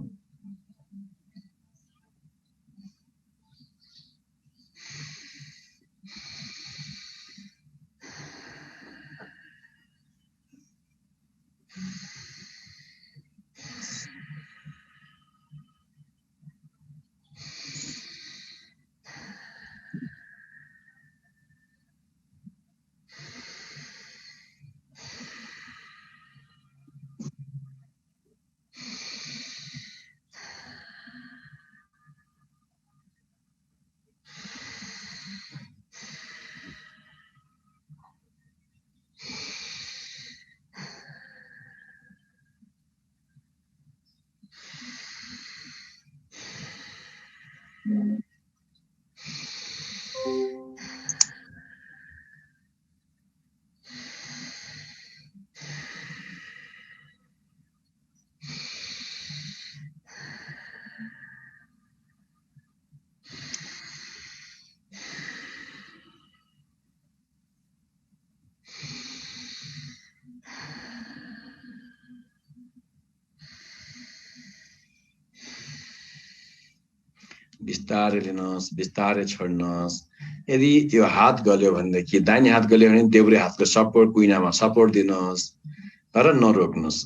बिस्तारै लिनुहोस्, बिस्तारै छोड्नुहोस्। यदि यो हात गल्यो भनेदेखि दाहिने हात गल्यो भने देब्रे हातको सपोर्ट कुइनामा सपोर्ट दिनुहोस् र नरोक्नुहोस्।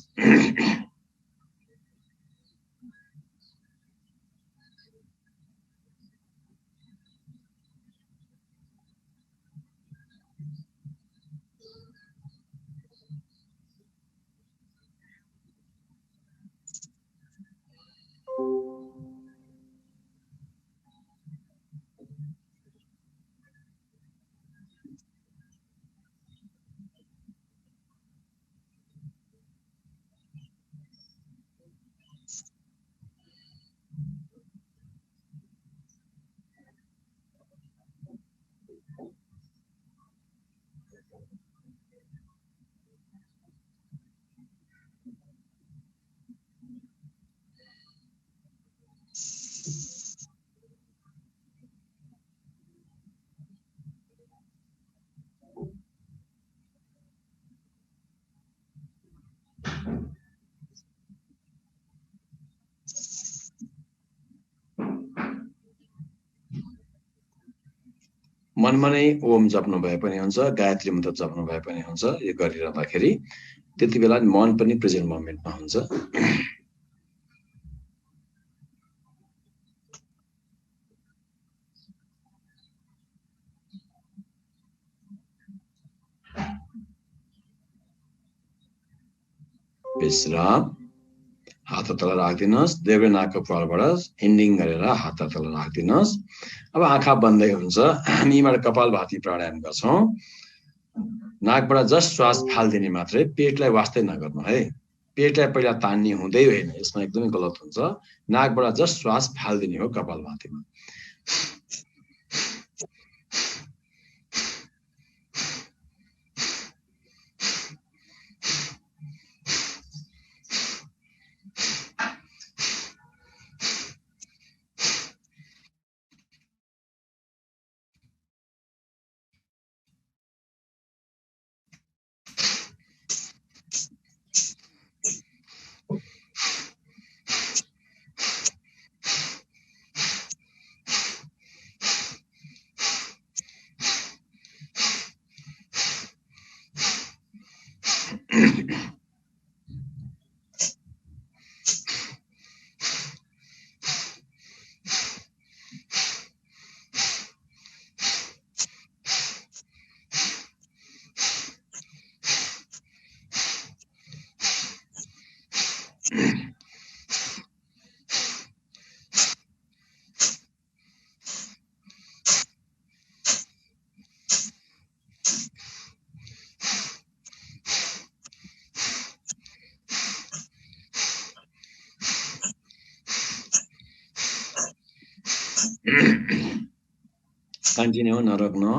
मनमा नै ओम जप्नु भए पनि हुन्छ, गायत्री मन्त्र जप्नु भए पनि हुन्छ। यो गरिरहँदाखेरि त्यति बेला मन पनि प्रेजेन्ट मोमेन्टमा हुन्छ। विश्राम। हात तल राखिदिनुहोस्, देब्रे नाकको प्वालबाट एन्डिङ गरेर हात तल राखिदिनुहोस्। अब आँखा बन्दै हुन्छ। हामी यहाँबाट कपालभाती प्राणायाम गर्छौँ। नाकबाट जस्ट श्वास फाल्दिने मात्रै, पेटलाई वास्तै नगर्नु है। पेटलाई पहिला तान्ने हुँदै होइन, यसमा एकदमै गलत हुन्छ। नाकबाट जस्ट श्वास फाल्दिने हो कपालभातीमा। कन्टिन्यू नरोक्नु।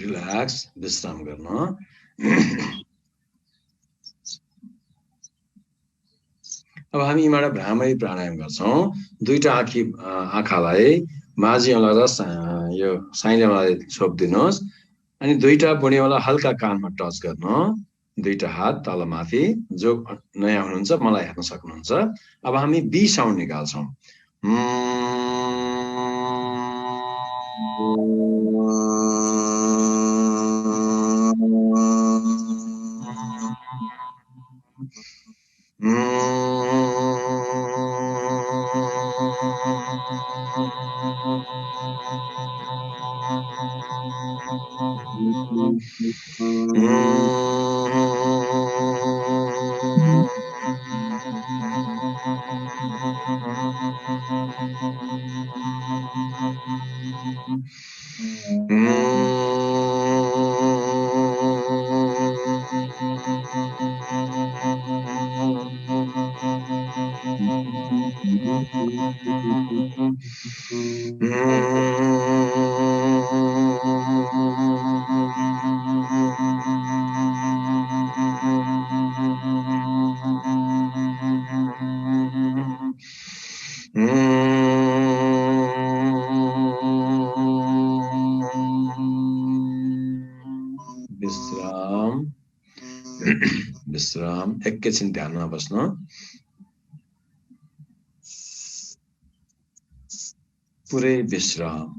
रिल्याक्स, विश्राम गर्नु। अब हामी यहाँबाट भ्रामरी प्राणायाम गर्छौँ। दुईटा आँखालाई माझी औँला यो साइनालाई छोपिदिनुहोस् अनि दुईटा बुढेवाला हल्का कानमा टच गर्नु। दुईटा हात तल माथि। जो नयाँ हुनुहुन्छ मलाई हेर्न सक्नुहुन्छ। अब हामी बी साउन्ड निकाल्छौँ। विश्राम एकैछिन ध्यानमा बस्नु पुरै विश्राम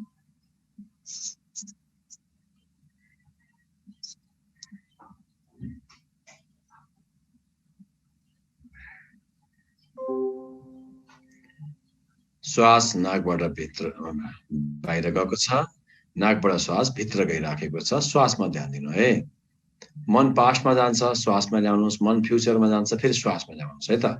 श्वास नाकबाट भित्र बाहिर गएको छ नाकबाट श्वास भित्र गइराखेको छ श्वासमा ध्यान दिनु है मन पास्टमा जान्छ श्वासमा ल्याउनुस् मन फ्युचरमा जान्छ फेरि श्वासमा ल्याउनुस् है त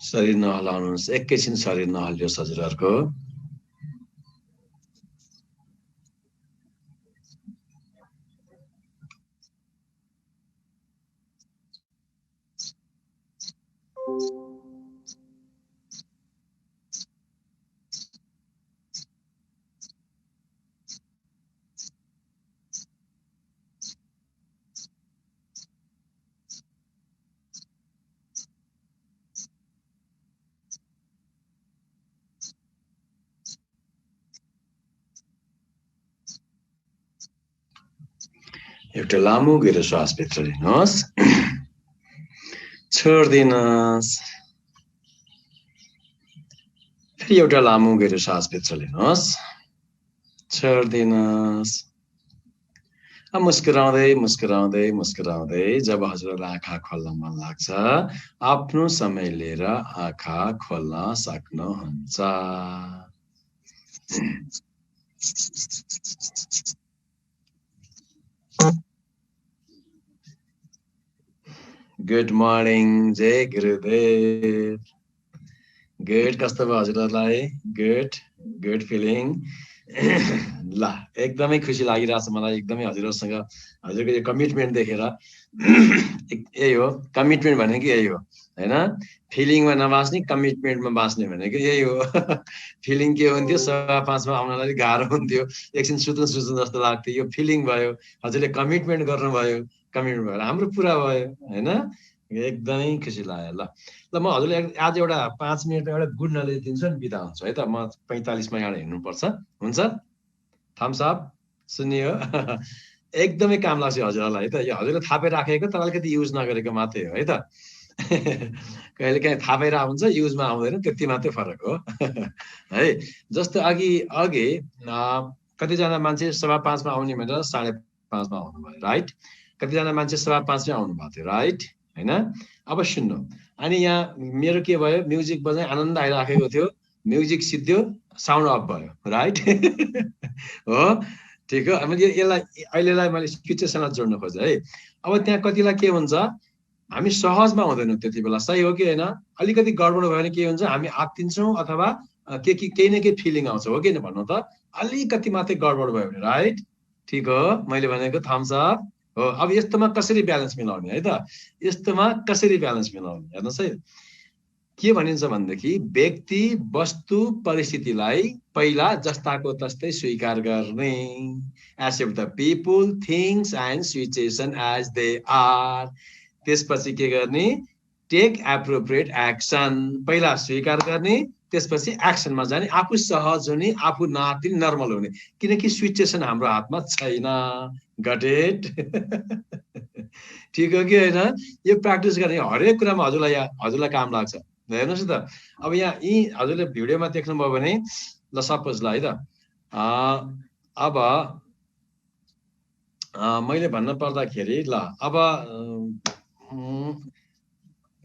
शरीर नहलाउनुस् एकैछिन शरीर नहलियोस् हजुरहरुको एउटा लामो गहिरो श्वास भित्र लिनुहोस् छोड्दिनुहोस् फेरि एउटा लामो गहिरो श्वास भित्र लिनुहोस् छोड्दिनुहोस् मुस्कुराउँदै मुस्कुराउँदै मुस्कुराउँदै जब हजुरलाई आँखा खोल्न मन लाग्छ आफ्नो समय लिएर आँखा खोल्न सक्नुहुन्छ गुड मर्निङ जय गुरुदेव गुड कस्तो भयो हजुरहरूलाई गुड फिलिङ ल एकदमै खुसी लागिरहेछ मलाई एकदमै हजुरहरूसँग हजुरको यो कमिटमेन्ट देखेर यही हो कमिटमेन्ट भनेको यही हो हैन फिलिङमा नबाँच्ने कमिटमेन्टमा बाँच्ने भनेको यही हो फिलिङ के हुन्थ्यो 5:15 मा आउनलाई गाह्रो हुन्थ्यो एकछिन सुत्नु जस्तो लाग्थ्यो यो फिलिङ भयो हजुरले कमिटमेन्ट गर्नुभयो कमिटमेन्ट भएर हाम्रो पुरा भयो हैन एकदमै खुसी लाग्यो ल म हजुरले आज एउटा 5 मिनेट एउटा गुड नलेज दिन्छु नि बिदा हुन्छ है त म 45 मा यहाँ हिँड्नुपर्छ हुन्छ थम्स अप सुनियो एकदमै काम लाग्छ हजुरलाई है त यो हजुरले थापै राखेको तर अलिकति युज नगरेको मात्रै हो है त कहिले काहीँ थापेर हुन्छ युजमा आउँदैन त्यति मात्रै फरक हो है जस्तो अघि कतिजना मान्छे 5:15 मा आउने भनेर 5:30 मा आउनु भयो राइट कतिजना मान्छे 5:15 मा आउनु भएको थियो राइट हैन अब सुन्नु अनि यहाँ मेरो के भयो म्युजिक बजाइ आनन्द आइराखेको थियो म्युजिक सिद्धियो साउन्ड अफ भयो राइट हो ठिक हो मैले यसलाई अहिलेलाई मैले स्पिचसँग जोड्न खोजेँ है अब त्यहाँ कतिलाई के हुन्छ हामी सहजमा हुँदैनौँ त्यति बेला सही हो कि होइन अलिकति गडबड भयो भने के हुन्छ हामी आत्तिन्छौँ अथवा केही न केही फिलिङ आउँछ हो कि भन्नु त अलिकति मात्रै गडबड भयो भने राइट ठिक हो मैले भनेको थम्स अप हो अब यस्तोमा कसरी ब्यालेन्स मिलाउने है त यस्तोमा कसरी ब्यालेन्स मिलाउने हेर्नुहोस् है के भनिन्छ भनेदेखि व्यक्ति वस्तु परिस्थितिलाई पहिला जस्ताको तस्तै स्वीकार गर्ने accept the people things and situation as they are त्यसपछि के गर्ने टेक एप्रोप्रिएट एक्सन पहिला स्वीकार गर्ने त्यसपछि एक्सनमा जाने आफू सहज हुने आफू नातिल नर्मल हुने किनकि सिचुएसन हाम्रो हातमा छैन गट इट ठिक हो कि होइन यो प्र्याक्टिस गर्ने हरेक कुरामा हजुरलाई काम लाग्छ हेर्नुहोस् न त अब यहाँ यी हजुरले भिडियोमा देख्नुभयो भने ल सपोज ल है त अब मैले भन्न पर्दाखेरि ल अब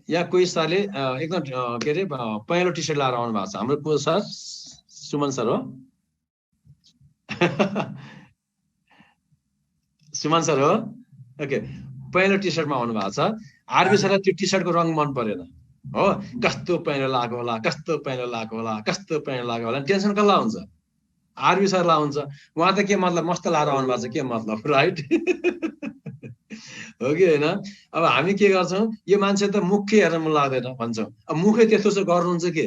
यहाँ कोही सरले एकदम के अरे पहेँलो टी सर्ट लगाएर आउनु भएको छ हाम्रो को सर सुमन सर हो सुमन सर हो ओके पहेँलो टी सर्टमा आउनु भएको छ आरबी सरलाई त्यो टी सर्टको रङ मन परेन हो कस्तो पहेँलो लगाएको होला कस्तो पहेँलो लगाएको होला कस्तो पहेँलो लगाएको होला टेन्सन कसलाई हुन्छ आरबी सरलाई हुन्छ उहाँ त के मतलब मस्त लगाएर आउनु भएको छ के मतलब राइट हो कि होइन अब हामी के गर्छौँ यो मान्छे त मुखै हेर्न मन लाग्दैन भन्छौँ अब मुखै त्यस्तो चाहिँ गर्नुहुन्छ के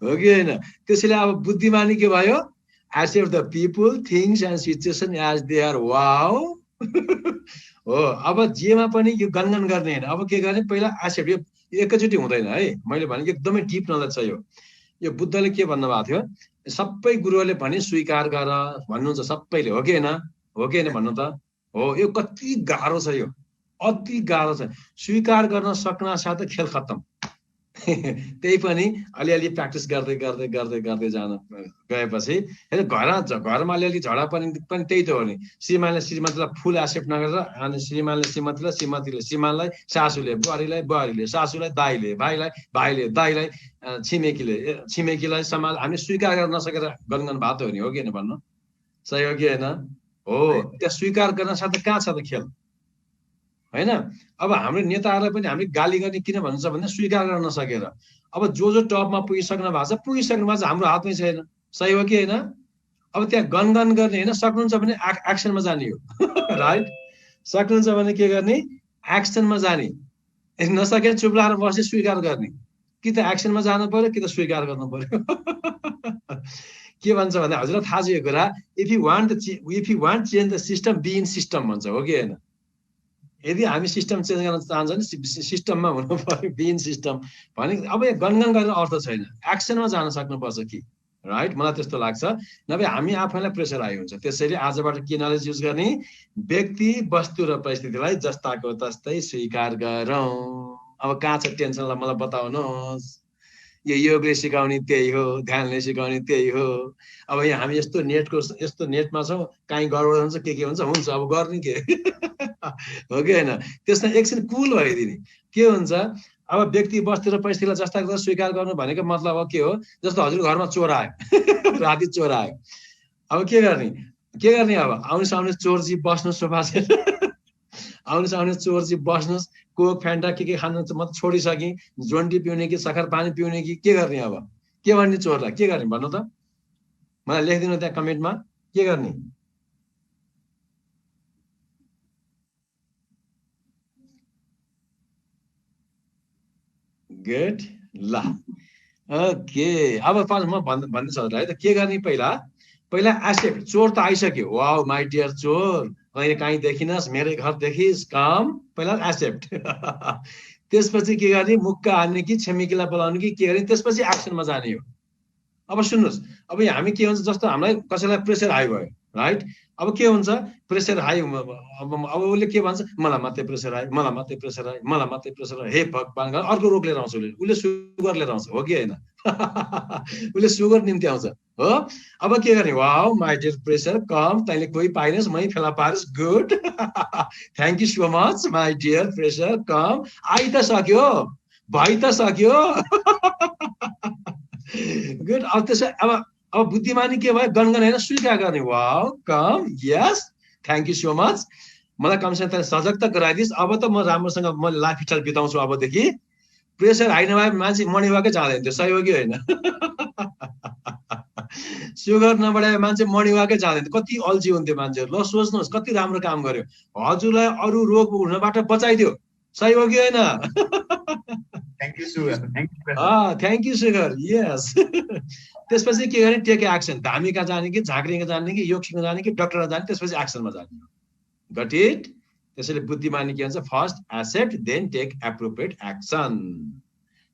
हो कि होइन त्यसैले अब बुद्धिमानी के भयो accept the people things and situation as they are wow हो अब जेमा पनि यो गनगन गर्ने होइन अब के गर्ने पहिला एक्सेप्ट यो एकैचोटि हुँदैन है मैले भनेको एकदमै डिप नलेज छ यो बुद्धले के भन्नुभएको थियो सबै गुरुहरूले भने स्वीकार गर भन्नुहुन्छ सबैले हो कि होइन भन्नु त हो यो कति गाह्रो छ यो अति गाह्रो छ स्वीकार गर्न सक्न साथ खेल खत्तम त्यही पनि अलिअलि प्र्याक्टिस गर्दै गर्दै गर्दै गर्दै जान गएपछि घरमा अलिअलि झगडा पनि त्यही त हो नि श्रीमानले श्रीमतीलाई फुल एक्सेप्ट नगरेर अनि श्रीमानले श्रीमतीलाई श्रीमतीले श्रीमानलाई सासूले बुहारीले सासूलाई भाइले दाइलाई छिमेकीलाई सम्हाल हामी स्वीकार गर्न नसकेर गनगन भात हो नि हो कि होइन भन्नु सही हो कि होइन हो त्यहाँ स्वीकार गर्न साथ कहाँ छ त खेल होइन अब हाम्रो नेताहरूलाई पनि हामीले गाली गर्ने किन भन्छ भने स्वीकार गर्न नसकेर अब जो टपमा पुगिसक्नु भएको छ पुगिसक्नु भएको छ हाम्रो हातमै छैन सही हो कि होइन अब त्यहाँ गनगन गर्ने होइन सक्नुहुन्छ भने एक्सनमा जाने हो राइट सक्नुहुन्छ भने के गर्ने एक्सनमा जाने नसकेर चुप लाएर बसेर स्वीकार गर्ने कि त एक्सनमा जानु पर्यो कि त स्वीकार गर्नु पर्यो के भन्छ भन्दा हजुरलाई थाहा छ यो कुरा if you want change the system be in system भन्छ हो कि होइन यदि हामी सिस्टम चेन्ज गर्न चाहन्छ भने सिस्टममा हुनु पर्यो बी इन सिस्टम भने अब यो गनगन गर्ने अर्थ छैन एक्सनमा जान सक्नुपर्छ कि राइट मलाई त्यस्तो लाग्छ नभए हामी आफैलाई प्रेसर आइ हुन्छ त्यसैले आजबाट के नलेज युज गर्ने व्यक्ति वस्तु र परिस्थितिलाई जस्ताको तस्तै स्वीकार गरौँ अब कहाँ छ टेन्सनलाई मलाई बताउनुहोस् यो योगले सिकाउने त्यही हो ध्यानले सिकाउने त्यही हो अब यहाँ हामी यस्तो नेटमा छौँ काहीँ गडबड हुन्छ के हुन्छ अब गर्ने के हो कि होइन त्यसमा एकछिन कुल भइदिने के हुन्छ अब व्यक्ति वस्तु र परिस्थितिलाई जस्ताको स्वीकार गर्नु भनेको मतलब अब के हो जस्तो हजुर घरमा चोर आयो राति चोर आयो अब के गर्ने अब आउने चोर जी बस्नु सोफा आउनुहोस् आउनुहोस् चोर चाहिँ बस्नुहोस्, कोक फ्यान्टा के खानुहुन्छ, म त छोडिसकेँ, जोन्डी पिउने कि सखर पानी पिउने कि के गर्ने, अब के भन्ने चोरलाई के गर्ने भन्नु त, मलाई लेखिदिनु त्यहाँ कमेन्टमा के गर्ने। गुड, ल ओके, अब म भन्दैछु है त के गर्ने। पहिला एक्सेप्ट, चोर त आइसक्यो, वाउ माई डियर चोर, कहिले काहीँ देखिनस्, मेरै घर देखिस्, काम, पहिला एक्सेप्ट। त्यसपछि के गर्ने, मुक्का हान्ने कि छिमेकीलाई बोलाउने कि के गर्ने, त्यसपछि एक्सनमा जाने हो। अब सुन्नुहोस्, अब हामी के हुन्छ, जस्तो हामीलाई कसैलाई प्रेसर हाई भयो, राइट, अब के हुन्छ प्रेसर हाई, अब उसले के भन्छ, मलाई मात्रै प्रेसर हाई, मलाई मात्रै प्रेसर हाई, मलाई मात्रै प्रेसर हाई, हे भगवान, अर्को रोग लिएर आउँछ, उसले सुगर लिएर आउँछ, हो कि होइन। उसले सुगर निम्ति आउँछ हो। अब के गर्ने, वाउ माई डियर प्रेसर कम, तैँले कोही पाइनस्, मै फेला पारिस्, good, thank you so much my dear pressure कम, आइ त सक्यो, भइ त सक्यो। गुड, अब त्यसो अब बुद्धिमानी के भयो, गनगन होइन, स्वीकार गर्ने, wow com, yes thank you so much, मलाई कमसेकम त सजग त गराइदिस्, अब त म राम्रोसँग म लाफिटाल बिताउँछु अबदेखि। प्रेसर हाई नभए मान्छे मर्निवाकै जाँदैन थियो, सही हो कि होइन। सुगर नबढाए मान्छे मर्निवाकै जाँदैन थियो, कति अल्छी हुन्थ्यो मान्छेहरू। ल सोच्नुहोस् कति राम्रो काम गर्यो, हजुरलाई अरू रोग हुनबाट बचाइदियो, सही हो कि होइन। Thank you sugar, thank you sugar, yes. त्यसपछि के गर्ने, टेक एक्सन, धामीका जाने कि झाँक्रीका जाने कि योगसिंह जाने कि डक्टरमा जाने, त्यसपछि एक्सनमा जाने, गट इट। त्यसैले बुद्धिमानी के भन्छ, first accept then take appropriate action.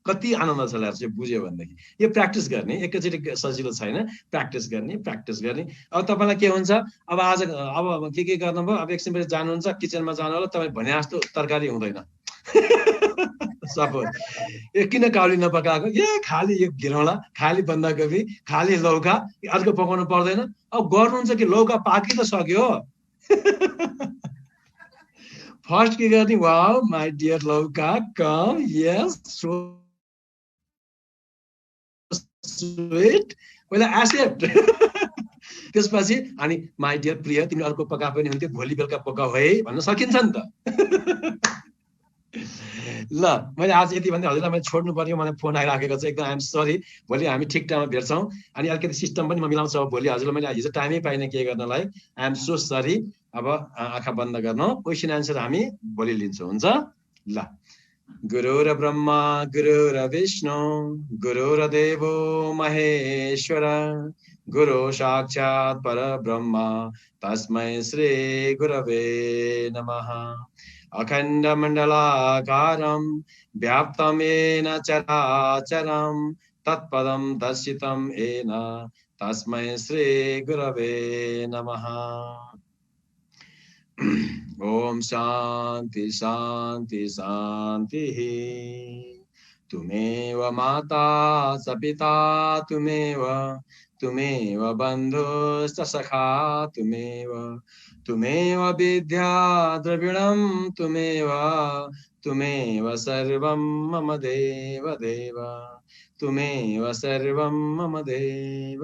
कति आनन्द छ यार चाहिँ बुझ्यो भनेदेखि। यो प्र्याक्टिस गर्ने, एकैचोटि सजिलो छैन, प्र्याक्टिस गर्ने प्र्याक्टिस गर्ने। अब तपाईँलाई के हुन्छ, अब आज अब के गर्नुभयो, अब एकछिनपछि जानुहुन्छ किचनमा जानु होला, तपाईँ भने जस्तो तरकारी हुँदैन। सपोज यो किन काउली नपकाएको, खाली यो घिरौँला, खाली बन्दाकोपी, खाली लौका, अर्को पकाउनु पर्दैन। अब गर्नुहुन्छ कि लौका पाकि त सक्यो। फर्स्ट के गर्ने, वाउ माई डियर लौका कम, यस सो स्वीट, पहिला एक्सेप्ट। त्यसपछि अनि माई डियर प्रिय, तिमी अर्को पका पनि हुन्थ्यो, भोलि बेलुका पकाऊ है भन्न सकिन्छ नि त। ल मैले आज यति भन्दै हजुरलाई मैले छोड्नु पर्यो, मलाई फोन आइराखेको छ, एकदम आइएम सरी। भोलि हामी ठिक टाइममा भेट्छौँ, अनि अलिकति सिस्टम पनि म मिलाउँछु। अब भोलि हजुरलाई मैले हिजो टाइमै पाइनँ के गर्नलाई, आइएम सो सरी। अब आँखा बन्द गर्नु, क्वेसन एन्सर हामी भोलि लिन्छौँ, हुन्छ ल। गुरुर ब्रह्मा गुरुर विष्णु गुरुर्देवो महेश्वर, गुरु साक्षात् परब्रह्म तस्मै श्री गुरवे नमः। अखण्डमण्डलाकारं व्याप्तं येन चराचरं तत्पदं दर्शितं येन तस्मै श्री गुरवे नमः। ओम शांति शांति शांति। तुमेव माता च पिता तुमेव बन्धुश्च सखा तुमेव विद्या द्रविणं तुमेव सर्वं मम देव तुमेव सर्वं मम देव।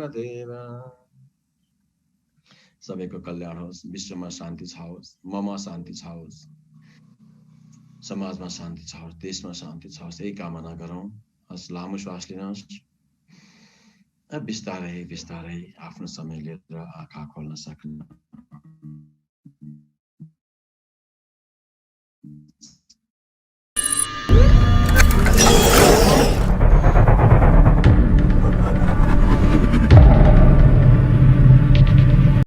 सबैको कल्याण होस्, विश्वमा शान्ति छाओस्, ममा शान्ति छाओस्, समाजमा शान्ति छाओस्, देशमा शान्ति छाओस्, यही कामना गरौँ। हस्, लामो श्वास लिनुहोस्, बिस्तारै बिस्तारै आफ्नो समय लिएर आँखा खोल्न सक्नु।